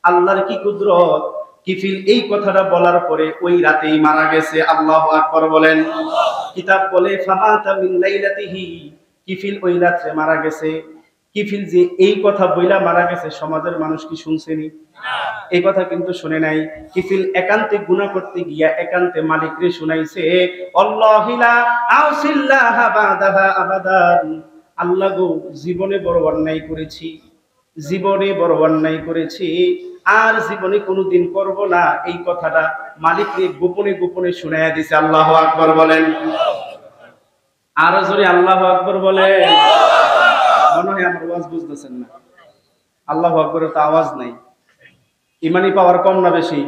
আল্লাহর কি কুদরত! কিফিল এই কথাটা বলার পরে ওই রাতেই মারা গেছে। আল্লাহু আকবার বলেন। কিতাব বলে ফামাতা মিন লাইলাতিহি, কিফিল ওই রাতে মারা গেছে। কিফিল যে এই কথা বইলা মারা গেছে, সমাজের মানুষ কি শুনছেনি? এই কথা কিন্তু শুনে নাই। কিফিল একান্তে গুনাহ করতে গিয়া একান্তে মালিকরে শুনাইছে, আল্লাহি লা আউসিল্লাহ বাদাহা আবাদান, আল্লাহ গো, জীবনে বড় অন্যায় করেছি, জীবনে বড় অন্যায় করেছি, আর জীবনে কোনোদিন করব না, এই কথাটা মালিককে গোপনে গোপনে শুনাইয়া দিছে। আল্লাহু আকবার বলেন। আর জোরে আল্লাহু আকবার বলেন। মনে হয় আমার আওয়াজ বুঝতেছেন না। আল্লাহু আকবারের তো আওয়াজ নাই। ইমানি পাওয়ার কম না বেশি?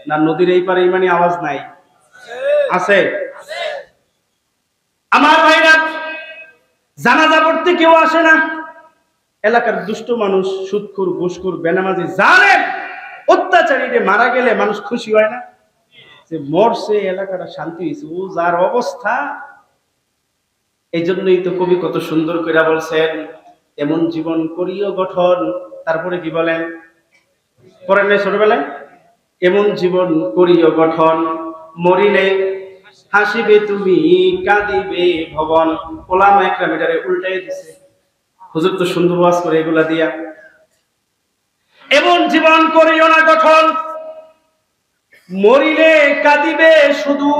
না নদীর এই পারে ইমানি আওয়াজ নাই? আছে। আমার ভাইরা, জানাজা পড়তে কেউ আসে না। এলাকার দুষ্ট মানুষ, সুদখোর, ঘুষখোর, বেনামাজি, জালেম, অত্যাচারীরা মারা গেলে মানুষ খুশি হয় না যে মরছে, এলাকাটা শান্তি হয়েছে। ও যার অবস্থা, এই জন্যই তো কবি কত সুন্দর করে বলছেন, এমন জীবন করিও গঠন। তারপরে কি বলেন? পড়েন নাই ছোটবেলায়? এমন জীবন করিও গঠন, মরিলে হাসিবে তুমি, কাঁদিবে ভবন। ওলামা একরাম এটারে উল্টাই দিছে। হুজুর তো সুন্দর ওয়াজ করে এগুলা দিয়া। এমন জীবন করিও না গঠন, মরিলে কাঁদিবে শুধু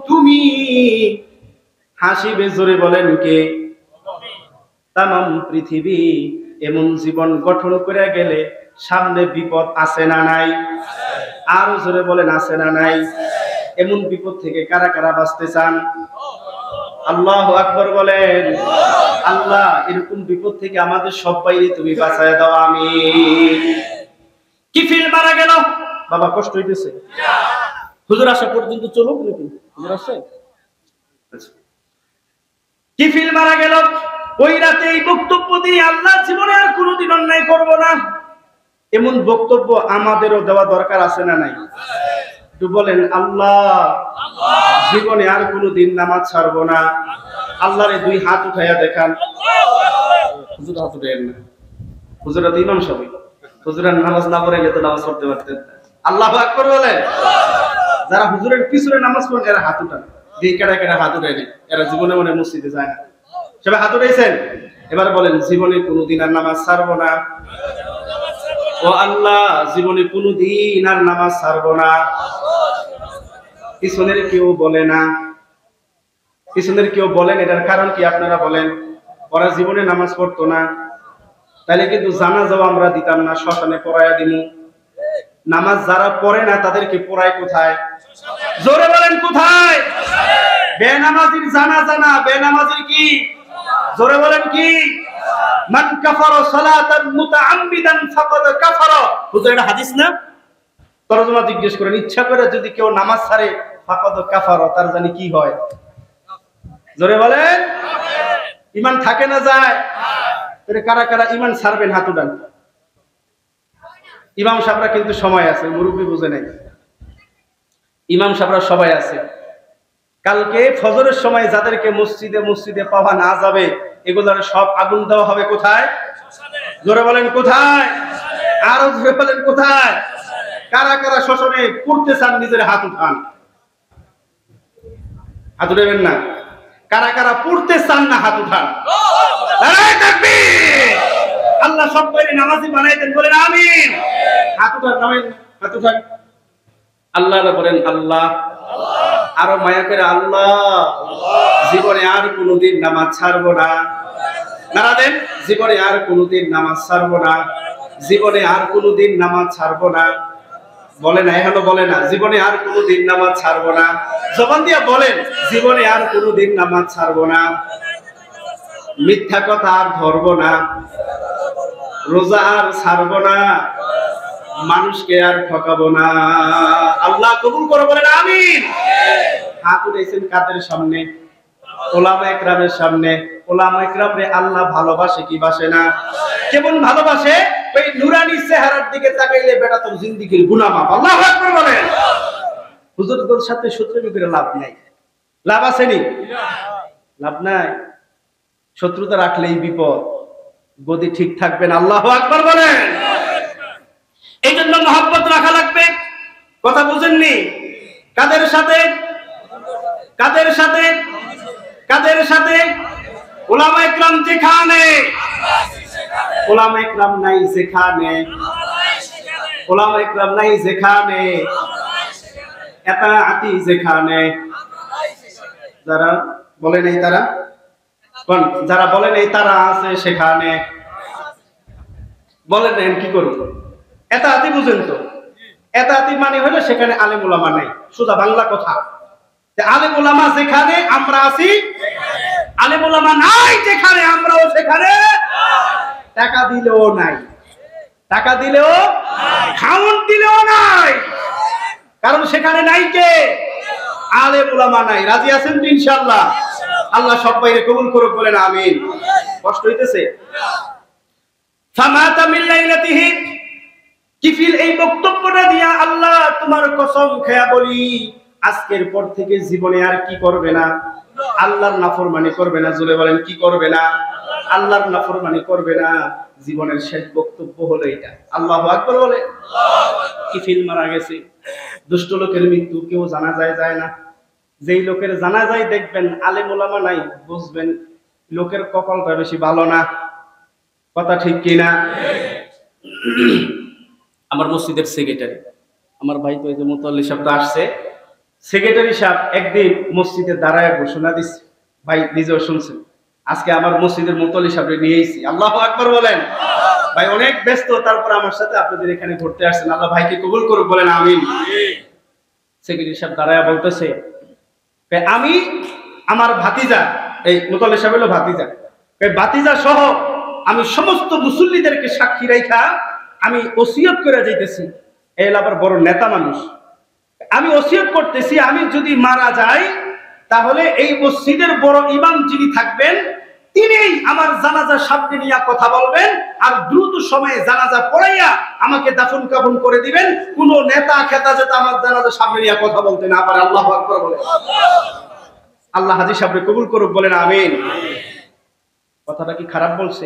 তুমি, হাসিবে জোরে বলেন কে? তামাম পৃথিবী। এমন জীবন গঠন করে গেলে সামনে বিপদ আছে না নাই? আরো জোরে বলেন, আছে না নাই? এমন বিপদ থেকে কারা কারা বাঁচতে চান? আল্লাহু আকবার বলেন। আল্লাহ এরকম বিপদ থেকে আমাদের সবাইকে তুমি বাঁচায় দাও, আমিন। কিফিল মারা গেল। বাবা কষ্ট হইতেছে? হুজুর আসা পর্যন্ত চলুক নাকি? হুজুর আসে? কিফিল মারা গেল। ওই রাতে এই বক্তব্য দিয়ে আল্লাহ জীবনে আর কোনোদিন অন্যায় করব না, এমন বক্তব্য আমাদেরও দেওয়া দরকার আছে না নাই? একটু বলেন, আল্লাহ জীবনে আর কোনোদিন নামাজ ছাড়বো না। আল্লাহরে দুই হাত উঠাইয়া দেখান। হুজুর হাত উঠাইয়েন না, হুজুরা তো ইমাম সাহেব, হুজুরা নামাজ না পড়াইলে তো নামাজ পড়তে পারতেন। আল্লাহু আকবার বলেন। যারা হুজুরের পিছনে নামাজ পড়েন এরা হাত উঠান। যে কেডা কেডা হাত উঠাইনি, এরা জীবনে মনে মসজিদে যায় না। সবাই হাত উঠাইছেন? এবার বলেন, জীবনে কোনোদিন আর নামাজ ছাড়বো না। ও আল্লাহ, জীবনে কোনোদিন আর নামাজ ছাড়বো না। পিছনের কেউ বলে না। পিছনের কেউ বলেন, এটার কারণ কি আপনারা বলেন? ওরা জীবনে নামাজ পড়তো না, তাইলে কিন্তু জানাজাও আমরা দিতাম না, শ্মশানে পড়াইয়া দিমু। নামাজ যারা পড়ে না তাদেরকে পড়ায় কোথায়? জোরে বলেন, কোথায়? বেনামাজির জানাজা না, বেনামাজির কি? জোরে বলেন কি? মান কাফারা সালাতান মুতাআম্মিদান ফাকাদ কাফারা। হুজুর এটা হাদিস না? তরজমা জিজ্ঞেস করেন, ইচ্ছা করে যদি কেউ নামাজ ছাড়ে ফাকাদ কাফারা, তার জানি কি হয়? জোরে বলেন। ঈমান থাকে না যায়? তাহলে কারা কারা ঈমান ছাড়বেন হাত উঠান। ইমাম সাহেবরা কিন্তু সময় আছে, মুরব্বি বুঝে নাই। ইমাম সাহেবরা সবাই আছে। কালকে ফজরের সময় যাদেরকে মসজিদে মসজিদে পাওয়া না যাবে, এগুলোর সব আগুন দেওয়া হবে কোথায়? জোরে বলেন, কোথায়? আরো জোরে বলেন, কোথায়? কারা কারা শ্মশানে করতে চান নিজের হাত উঠান। হাত উঠাবেন না। কারা কারা পড়তে চান না হাত উঠান। নারায়ে তাকবীর। আল্লাহ সবাইকে নামাজি বানাই দেন, বলেন আমিন। হাত উঠান, নামেন, হাত উঠান। আল্লাহ বলেন আল্লাহ, আরো মায়া করে আল্লাহ, জীবনে আর কোনোদিন নামাজ ছাড়বো না। নারা দেন, জীবনে আর কোনোদিন নামাজ ছাড়বো না, জীবনে আর কোনোদিন নামাজ ছাড়বো না। বলে না, এখনো বলে না জীবনে আর কোনোদিন নামাজ ছাড়বো না। জবান দিয়া বলেন, জীবনে আর কোনোদিন নামাজ ছাড়বো না, মিথ্যা কথা আর ধরবো না, রোজা আর ছাড়বো না, মানুষকে আর ঠকাবো না। আল্লাহ কবুল করে বলেন আমিন। হাত উঠেছেন কাদের সামনে? ওলামা একরামের সামনে। ওলামা একরামরে আল্লাহ ভালোবাসে কি বাসে না? কেমন ভালোবাসে? ওই নুরানি চেহারার দিকে তাকাইলে বেটা তোর জিন্দেগির গুনাহ মাফ। আল্লাহু আকবার বলেন। হুজুরদের সাথে শত্রুতা করে লাভ নাই। লাভ আছে নি? লাভ নাই। শত্রুতা রাখলেই বিপদ, গদি ঠিক থাকবে না। আল্লাহু আকবার বলেন। এই জন্য মহব্বত রাখা লাগবে। কথা বুঝেননি? কাদের সাথে? কাদের সাথে? কাদের সাথে? উলামা ইকরাম যেখানে, উলামা ইকরাম নাই যেখানে, উলামা ইকরাম নাই যেখানে, এতাআতি যেখানে। যারা বলে নাই তারা কোন? যারা বলে নাই তারা আছে সেখানে। বলেন না কি করব? এতাআতি বুঝেন তো? এতাআতি মানে হলো সেখানে আলেম উলামা নাই। সোজা বাংলা কথা। আলেম উলামা যেখানে আমরা আছি, আলেম উলামা নাই যেখানে আমরাও সেখানে। টাকা দিলেও নাই, টাকা দিলেও খাওন দিলেও নাই, কারণ সেখানে নাই কে? আলেম উলামা নাই। রাজি আছেন তো ইনশাআল্লাহ? আল্লাহ সবাইকে কবুল করুক বলেন আমিন। কষ্ট হইতেছে? ফামাতা মিন লাইলাতিহি, কিফিল এই বক্তব্যটা দিয়া আল্লাহ তোমার কসম খেয়া বলি, আজকের পর থেকে জীবনে আর কি করবে না? আল্লাহর নাফরমানি করবে না। জোরে বলেন কি করবে না? আল্লাহর নাফরমানি করবে না। জীবনের শেষ বক্তব্য হলো এটা। আল্লাহু আকবার বলে। কিফিল মারা গেছে। দুষ্ট লোকের মৃত্যু কেউ জানাজায় যায় না। যেই লোকের জানাজায় দেখবেন আলেম ওলামা নাই, বুঝবেন লোকের কপালটা বেশি ভালো না। কথা ঠিক কিনা? আমার মসজিদের সেক্রেটারি, আমার ভাই তো এই যে মুতাল্লি সাহেব আসছে, সেক্রেটারি সাহেব একদিন মসজিদে দাঁড়ায় ঘোষণা দিচ্ছে, ভাই নিজেও শুনছেন, আজকে আমার মসজিদের মুতাল্লি সাহেবকে নিয়ে এসেছি। আল্লাহু আকবার বলেন। ভাই অনেক ব্যস্ত, তারপর আমার সাথে আপনাদের এখানে ঘুরতে আসছেন। আল্লাহ ভাইকে কবুল করুক বলেন আমিন। সেক্রেটারি সাহেব দাঁড়ায় বলতেছে, আমি আমার ভাতিজা, এই মুতাল্লি সাহেব হলো ভাতিজা, ভাতিজা সহ আমি সমস্ত মুসল্লিদেরকে সাক্ষী রেখা আমি ওসিয়ত করে যাইতেছি। এই আবার বড় নেতা মানুষ। আমি ওসিয়ত করতেছি, আমি যদি মারা যাই তাহলে এই মসজিদের বড় ইমাম যিনি থাকবেন তিনি আমার জানাজা সামনে নিয়ে কথা বলবেন, আর দ্রুত সময়ে জানাজা পড়াইয়া আমাকে দাফন কাফন করে দিবেন। কোন নেতা খেতা যাতে আমার জানাজা সামনে নিয়ে কথা বলতে না পারে। আল্লাহু আকবার বলেন। আল্লাহ হাজী সাহেবকে কবুল করুক বলেন আমিন। কথাটা কি খারাপ বলছে?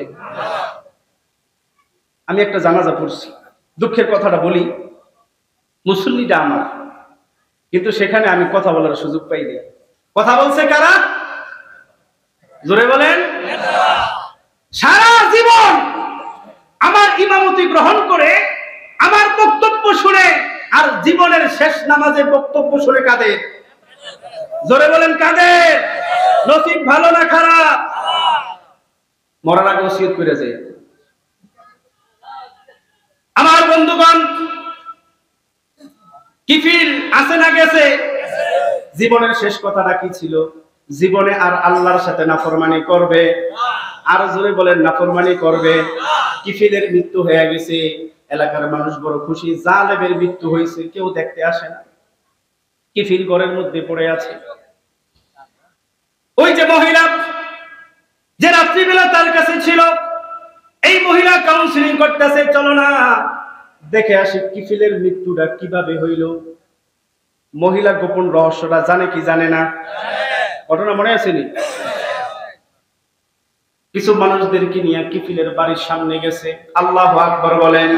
আমি একটা জানাজা পড়ছি, দুঃখের কথাটা বলি, মুসল্লিটা আমার, কিন্তু সেখানে আমি কথা বলার সুযোগ পাইনি। কথা বলছে কারা? জোরে বলেন। সারা জীবন আমার ইমামতি গ্রহণ করে, আমার বক্তব্য শুনে, আর জীবনের শেষ নামাজে বক্তব্য শুনে কাদের? জোরে বলেন কাদের? নসিব ভালো না খারাপ? মরার আগে ওসিয়ত করে যায়। আমার বন্ধুগণ, কিফিল আছে না গেছে? জীবনের শেষ কথাটা কি ছিল? জীবনে আর আল্লাহর সাথে নাফরমানি করবে। আর জোরে বলেন নাফরমানি করবে। কিফিলের মৃত্যু হয়ে গেছে, এলাকার মানুষ বড় খুশি। জালেমের মৃত্যু হয়েছে, কেউ দেখতে আসে না। কিফিল ঘরের মধ্যে পড়ে আছে। ওই যে মহিলা যে রাত্রিবেলা তার কাছে ছিল, এই মহিলা কাউন্সিলিং করতেছে, চলো না দেখে আসি কিফিলের মৃত্যুটা কিভাবে হইল। মহিলা গোপন রহস্যটা জানে কি জানে না? ঘটনা মনে আসেনি? কিছু মানুষদেরকে নিয়ে কিফিলের বাড়ির সামনে গেছে। আল্লাহু আকবার বলেন।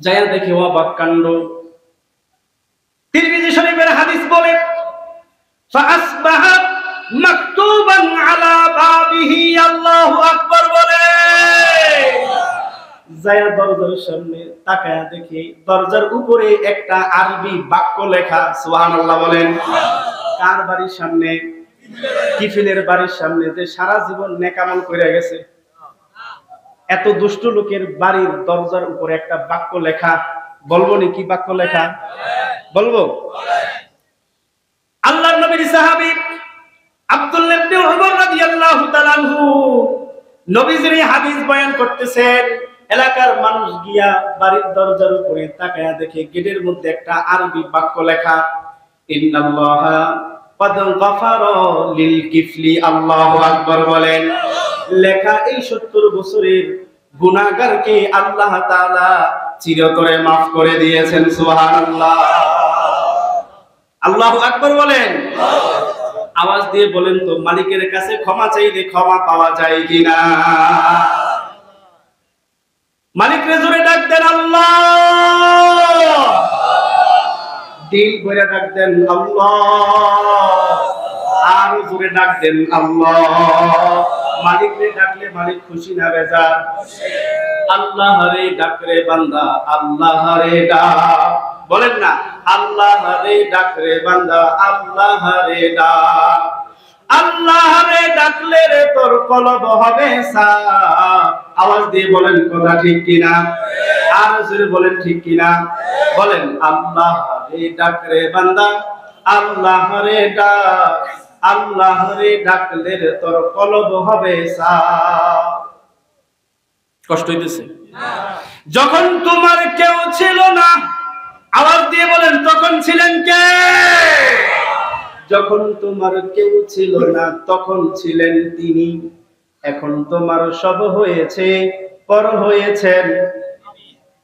যায়া দেখে অবাক কাণ্ড। তিরমিজি শরীফের হাদিস বলে, ফাসবাহা মাকতুবান আলা বাবিহি। আল্লাহু আকবার বলে। যায়া দরজার সামনে তাকায়া দেখি দরজার উপরে একটা আরবি বাক্য লেখা। সুবহানাল্লাহ বলেন। কার বাড়ির সামনে? কিফিলের বাড়ির সামনে, যে সারা জীবন নেকামল করে গেছে। এত দুষ্ট লোকের বাড়ির দরজার উপরে একটা বাক্য লেখা। বলবো নি কি বাক্য লেখা? বলবো। আল্লাহর নবীর সাহাবী আব্দুল্লাহ ইবনে উমর রাদিয়াল্লাহু তাআলা আনহু নবীজির হাদিস বয়ান করতেছেন। এলাকার মানুষ গিয়া বাড়ির দরজার উপরে তাকায়া দেখে গেটের মধ্যে একটা আরবি বাক্য লেখা, ইন্নাল্লাহা ক্বাদ গাফারা লিল কিফলি। আল্লাহু আকবার বলেন। লেখা এই 70 বছরের গুনাহগারকে আল্লাহ তাআলা চিরতরে maaf করে দিয়েছেন। সুবহানাল্লাহ। আল্লাহু আকবার বলেন। আওয়াজ দিয়ে বলেন তো, মালিকের কাছে ক্ষমা চাইলে ক্ষমা পাওয়া যায় কিনা? মালিকরে জোরে ডাক দেন আল্লাহ। দিল ভরে ডাক দেন আল্লাহ। আর জোরে ডাক দেন আল্লাহ। মালিকরে ডাকলে মালিক খুশি না বেজার? আল্লাহ রে ডাক রে বান্দা, আল্লাহ রে ডাক। বলেন না, আল্লাহ রে ডাক রে বান্দা, আল্লাহ রে ডাক। আল্লাহ রে ডাকলে রে তোর কলব হবে সাফ। আওয়াজ দিয়ে বলেন কথা ঠিক কিনা? আর জোরে বলেন ঠিক কিনা? বলেন, আল্লাহ রে ডাক রে বান্দা, আল্লাহ রে ডাক। আল্লাহ রে ডাকলে রে তোর কলব হবে সাফ। কষ্ট হইতেছে? যখন তোমার কেউ ছিল না, আওয়াজ দিয়ে বলেন তখন ছিলেন কে? যখন তোমার কেউ ছিল না তখন ছিলেন তিনি। এখন তোমার সব হয়েছে, পর হয়েছেন।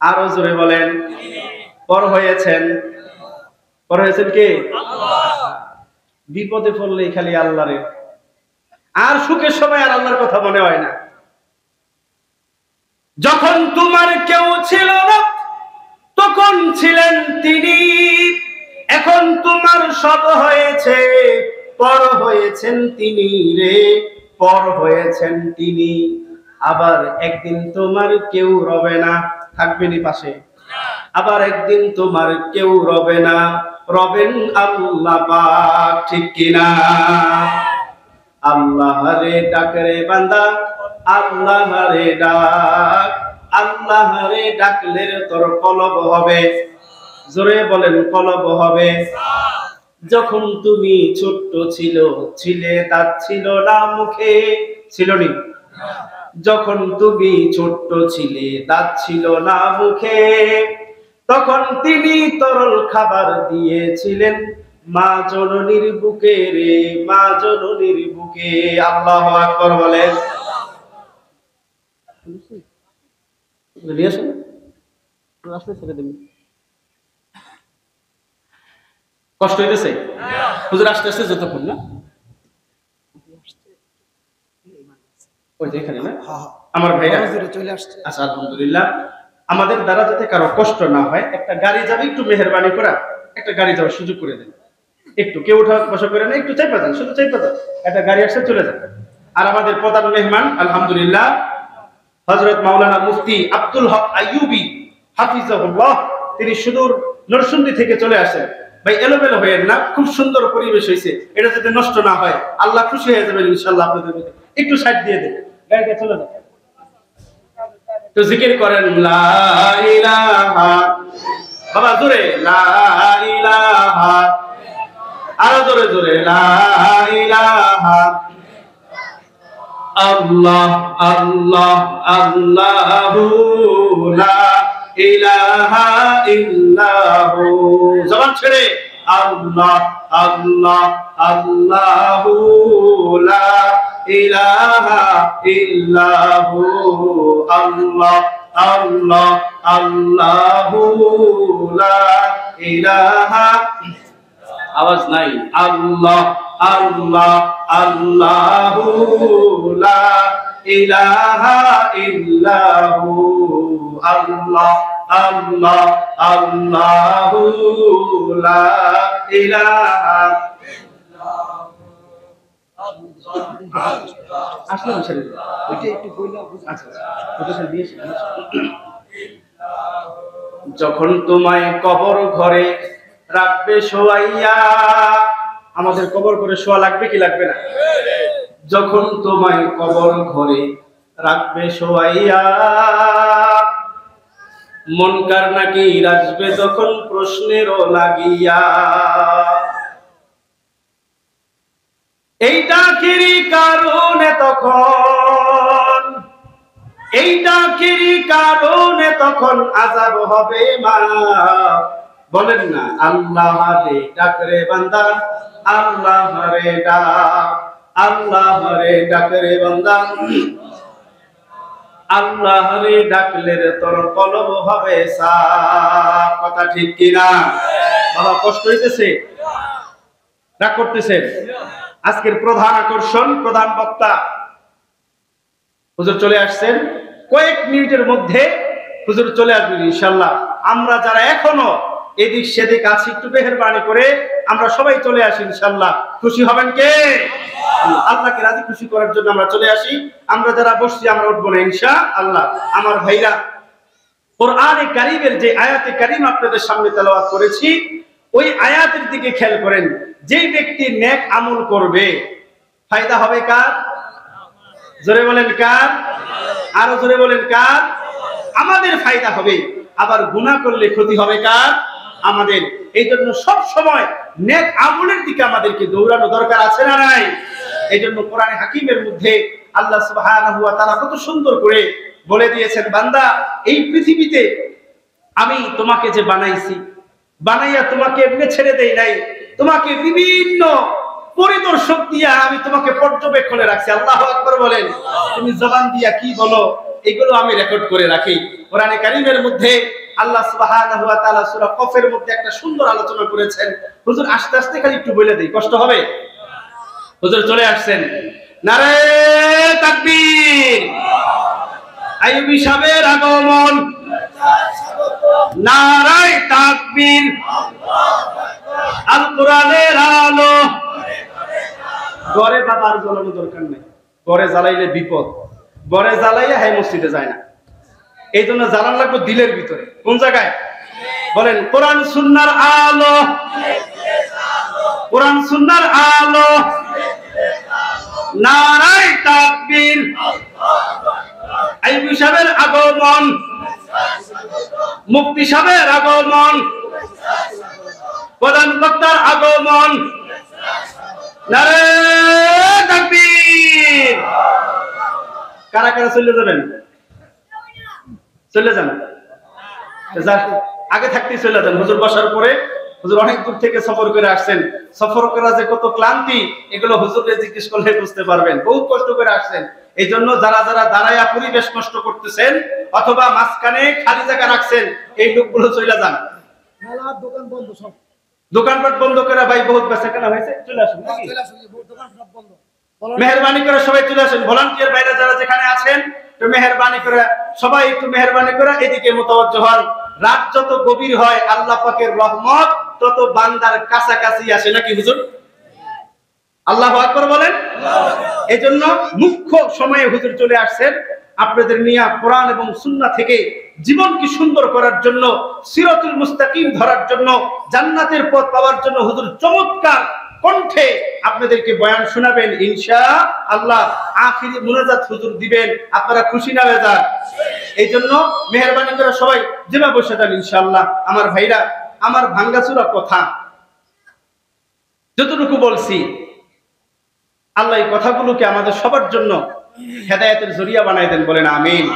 আরো জোরে বলেন, পর হয়েছেন। পর হয়েছেন কে? বিপদে পড়লেই খালি আল্লাহরে, আর সুখের সময় আর আল্লাহর কথা মনে হয় না। যখন তোমার কেউ ছিল না তখন ছিলেন তিনি। এখন তোমার সব হয়েছে, পর হয়েছেন তিনি রে, পর হয়েছেন তিনি। আবার একদিন তোমার কেউ রবে না, থাকবেনি পাশে। আবার একদিন তোমার কেউ রবে না, রবেন আল্লাহ পাক। ঠিক কিনা? আল্লাহ রে ডাক রে বান্দা, আল্লাহ রে ডাক। আল্লাহ রে ডাকলে তোর কলব হবে। জোরে বলেন, কলব হবে। যখন তুমি ছোট্ট ছিলে দাঁত ছিল না মুখে, ছিল নি? যখন তুমি ছোট্ট ছিলে দাঁত ছিল না মুখে, তখন তিনি তরল খাবার দিয়েছিলেন মা জননীর বুকে রে, মা জননীর বুকে। আল্লাহু আকবার বলেন। কষ্ট হইতেছে? হুজুর আস্তে আস্তে যতক্ষণ না ওই যে এখানে না আমার ভাইরা চলে আসছে। আচ্ছা, আলহামদুলিল্লাহ। আমাদের দ্বারা যাতে কারো কষ্ট না হয়, একটা গাড়ি যাবে, একটু মেহেরবানি করা একটা গাড়ি যাওয়ার সুযোগ করে দেন। একটু কেউ উঠা বসা করে না, একটু চাইপা যান, শুধু চাইপা যান। একটা গাড়ি আসছে, চলে যান। আর আমাদের প্রধান মেহমান আলহামদুলিল্লাহ হযরত মাওলানা মুফতি আব্দুল হক আইয়ুবী হাফিজাহুল্লাহ, তিনি সুদূর নরসিংদী থেকে চলে আসেন। ভাই এলোমেলো হয়েন না, খুব সুন্দর পরিবেশ হয়েছে, এটা যাতে নষ্ট না হয়, আল্লাহ খুশি হয়ে যাবেন ইনশাআল্লাহ আপনাদের মধ্যে। একটু সাইড দিয়ে দেন, গাড়িটা চলে যান। তো জিকির করেন লা ইলাহা, বাবা জোরে লা ইলাহা, আরো জোরে জোরে লা ইলাহা। আল্লাহ আল্লাহ আল্লাহু লা ইলাহা ইল্লাহু। জবান ছেড়ে আল্লাহ আল্লাহ আল্লাহু লা ইলাহা ইল্লাহু। আল্লাহ আল্লাহ আল্লাহু লা ইলাহা, আওয়াজ নাই। আল্লাহ আল্লাহ আল্লাহু লা ইলাহা ইল্লাহু। আল্লাহ আল্লাহ আল্লাহু লা ইলাহা। আসলে ওইটা একটু বইলা বুঝ। আচ্ছা, ওটা দিয়েছি। যখন তোমায় কবর ঘরে রাখবে শোয়াইয়া, আমাদের কবর ঘরে শোয়া লাগবে কি লাগবে না? যখন তোমায় কবর ঘরে রাখবে শোয়াইয়া, মুনকার নাকির আসবে যখন প্রশ্নেরও লাগিয়া, এইটা কিরি কারণে তখন, এইটা কিরি কারণে তখন আযাব হবে মা। বলেন না আল্লাহ রে ডাক রে বান্দা, আল্লাহ রে ডাক, আল্লাহ রে ডাক রে বান্দা, আল্লাহ রে ডাকলে রে তোর কলব হবে সাফ। কথা ঠিক কিনা? বাবা কষ্ট হইতেছে? রাগ করতেছেন? আজকের প্রধান আকর্ষণ, প্রধান বক্তা হুজুর চলে আসছেন। কয়েক মিনিটের মধ্যে হুজুর চলে আসবেন ইনশাআল্লাহ। আমরা যারা এখনো এদিক সেদিক আছি একটু মেহেরবানি করে আমরা সবাই চলে আসি ইনশাআল্লাহ। খুশি হবেন কে? আল্লাহকে রাজি খুশি করার জন্য আমরা চলে আসি। আমরা যারা বসছি আমরা উঠবো না ইনশাআল্লাহ। আমার ভাইরা, কোরআনে কারীমের যে আয়াতে কারীম আপনাদের সামনে তেলাওয়াত করেছি, ওই আয়াতের দিকে খেয়াল করেন। যে ব্যক্তি নেক আমল করবে ফায়দা হবে কার? জোরে বলেন কার? আরো জোরে বলেন কার? আমাদের ফায়দা হবে। আবার গুনাহ করলে ক্ষতি হবে কার? আমাদের। এই জন্য সব সময় নেক আমলের দিকে আমাদেরকে দৌড়ানো দরকার আছে না নাই? এই জন্য কোরআনে হাকিমের মধ্যে আল্লাহ সুবহানাহু ওয়া তাআলা কত সুন্দর করে বলে দিয়েছেন, বান্দা এই পৃথিবীতে আমি তোমাকে যে বানাইছি, বানাইয়া তোমাকে এমনি ছেড়ে দেই নাই, তোমাকে বিভিন্ন পরিদর্শক দিয়া আমি তোমাকে পর্যবেক্ষণে রাখছি। আল্লাহু আকবার বলেন। তুমি জবান দিয়া কি বলো এগুলো আমি রেকর্ড করে রাখি। কোরআনে কারীমের মধ্যে আল্লাহ সুবহানাহু ওয়া তাআলা সূরা কফের মধ্যে একটা সুন্দর আলোচনা করেছেন। হুজুর আস্তে আস্তে খালি একটু বলে দেই, কষ্ট হবে। হুজুর চলে আসছেন। নারে তাকবীর! আইয়ুবী সাহেবের আগমন। নারে তাকবীর! আল কোরআনের আলো। ঘরে বাবার জ্বালানো দরকার নেই, ঘরে জ্বালাইলে বিপদ। ঘরে জ্বালাইয়া হ্যাঁ মসজিদে যায় না। এই জন্য জ্বালান লাগবে দিলের ভিতরে। কোন জায়গায়? বলেন কোরআন সুন্নাহর আলো, কোরআন সুন্নাহর আলো। নারে তাকবীর! আইয়ুবী সাহেবের আগমন, মুফতি সাহেবের আগমন, প্রধান বক্তার আগমন। নারে তাকবীর! কারা কারা চলে যাবেন? চলে যান, আগে থাকতেই চলে যান। হুজুর বসার পরে, হুজুর অনেক দূর থেকে সফর করে আসছেন। সফর করা যে কত ক্লান্তি এগুলো হুজুরকে জিজ্ঞেস করলে বুঝতে পারবেন। বহুত কষ্ট করে আসছেন। এই জন্য যারা যারা দাঁড়ায়া পরিবেশ নষ্ট করতেছেন অথবা মাঝখানে খালি জায়গা রাখছেন, এই লোকগুলো চলে যান। দোকান বন্ধ, সব দোকানপাট বন্ধ করে ভাই বহুত বেচাকেনা হয়েছে, চলে আসুন। মেহরবানি করে সবাই চলে আসেন। ভলান্টিয়ার বাইরে যারা যেখানে আছেন একটু মেহরবানি করে সবাই একটু মেহরবানি করে এদিকে মুতাওয়াজ্জহ হন। রাত যত গভীর হয় আল্লাহ পাকের রহমত তত বান্দার কাছাকাছি আসে, নাকি হুজুর? আল্লাহু আকবার বলেন। এজন্য মুখ্য সময়ে হুজুর চলে আসছেন আপনাদের নিয়ে কোরআন এবং সুন্নাহ থেকে জীবনকে সুন্দর করার জন্য, সিরাতুল মুস্তাকিম ধরার জন্য, জান্নাতের পথ পাওয়ার জন্য হুজুর চমৎকার কণ্ঠে আপনাদেরকে বয়ান শোনাবেন ইনশাআল্লাহ। আখিরি মুনাজাত হুজুর দিবেন। আপনারা খুশি না বেজার? এই জন্য মেহরবানি করে সবাই জিমা বসে যান ইনশাআল্লাহ। আমার ভাইরা, আমার ভাঙ্গাচুরা কথা যতটুকু বলছি, আল্লাহ এই কথাগুলোকে আমাদের সবার জন্য হেদায়েতের জরিয়া বানায় দেন, বলেন আমিন।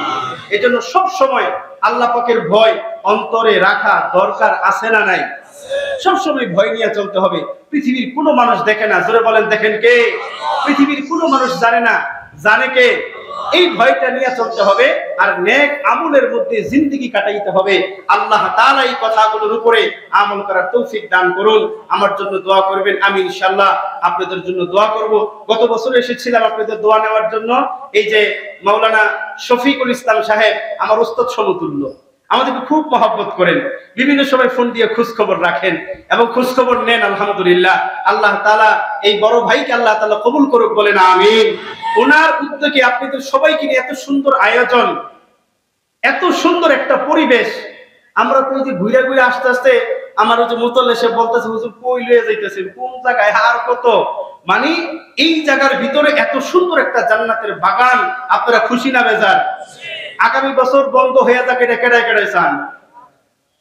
এই জন্য সব সময় আল্লাহ পাকের ভয় অন্তরে রাখা দরকার আছে না নাই? সব সময় ভয় নিয়ে চলতে হবে। পৃথিবীর কোনো মানুষ দেখে না, জোরে বলেন দেখেন কে? পৃথিবীর কোনো মানুষ জানে না, জানে কে? এই ভয়টা নিয়ে চলতে হবে আর নেক আমলের মধ্যে জিন্দেগি কাটাইতে হবে। আল্লাহ তাআলা এই কথাগুলোর উপরে আমল করার তৌফিক দান করুন। আমার জন্য দোয়া করবেন, আমি ইনশাআল্লাহ আপনাদের জন্য দোয়া করব। গত বছর এসেছিলাম আপনাদের দোয়া নেওয়ার জন্য। এই যে মাওলানা শফিকুল ইসলাম সাহেব আমার উস্তাদ সমতুল্য, আমাদেরকে খুব মহব্বত করেন, বিভিন্ন সময় ফোন দিয়ে খোঁজ খবর রাখেন এবং খোঁজ খবর নেন। আলহামদুলিল্লাহ, আল্লাহ তাআলা এই বড় ভাইকে আল্লাহ তাআলা কবুল করুক, বলেন আমিন। ওনার উদ্যোগে আপনাদের সবাইকে নিয়ে এত সুন্দর আয়োজন, এত সুন্দর একটা পরিবেশ। আমরা তো যে ঘুরে ঘুরে আস্তে আস্তে আমার ওই যে মুতল্লি সে বলতেছে হুজুর কই লয়ে যাইতেছেন, কোন জায়গায় আর কত, মানে এই জায়গার ভিতরে এত সুন্দর একটা জান্নাতের বাগান। আপনারা খুশি না বেজার? আগামী বছর বন্ধ হয়ে যাক, এটা কেডায় কেডায় চান?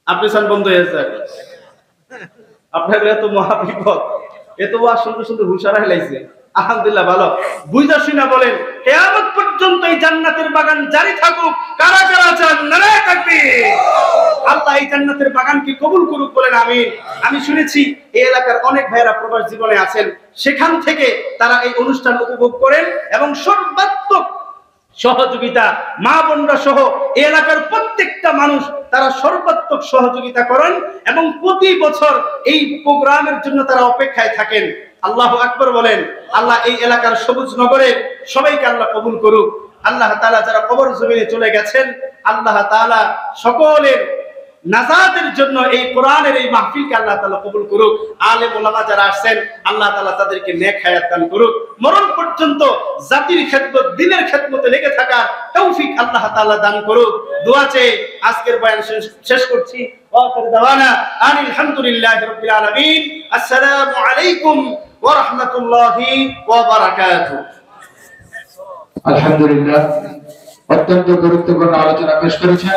আপনি চান বন্ধ হয়ে যাক? আপনার এত মহাবিপদ, এত সুন্দর সুন্দর হুশারা হেলাইছে। আলহামদুলিল্লাহ, ভালো বুঝা শুনা বলেন কিয়ামত পর্যন্ত এই জান্নাতের বাগান জারি থাকুক। কারা কারা চান? নারায়ে তাকবীর। আল্লাহ এই জান্নাতের বাগানকে কবুল করুক, বলেন আমিন। আমি শুনেছি এই এলাকার অনেক ভাইয়েরা প্রবাস জীবনে আছেন, সেখান থেকে তারা এই অনুষ্ঠান উপভোগ করেন এবং সর্বাত্মক সহযোগিতা, মা বোনরা সহ এই এলাকার প্রত্যেকটা মানুষ তারা সর্বাত্মক সহযোগিতা করেন এবং প্রতি বছর এই প্রোগ্রামের জন্য তারা অপেক্ষায় থাকেন। আল্লাহু আকবার বলেন। আল্লাহ এই এলাকার সবুজ নগরে সবাইকে আল্লাহ কবুল করুক। আল্লাহ তাআলা যারা কবর জমিনে চলে গেছেন, আল্লাহ তাআলা সকলের নাজাতের জন্য এই কোরআনের এই মাহফিলকে আল্লাহ তাআলা কবুল করুক। আলেম ওলামা যারা আসেন, আল্লাহ তাআলা তাদেরকে নেক হায়াত দান করুক। মরণ পর্যন্ত জাতির খেদমত, দ্বীনের খেদমতে লেগে থাকার তৌফিক আল্লাহ তাআলা দান করুক। দোয়া চেয়ে আজকের বয়ান শেষ করছি। ওয়া আখিরু দাওয়ানা আলহামদুলিল্লাহি রাব্বিল আলামিন। আসসালামু আলাইকুম ওয়া রাহমাতুল্লাহি ওয়া বারাকাতুহু। আলহামদুলিল্লাহ, অত্যন্ত গুরুত্বপূর্ণ আলোচনা পেশ করেছেন।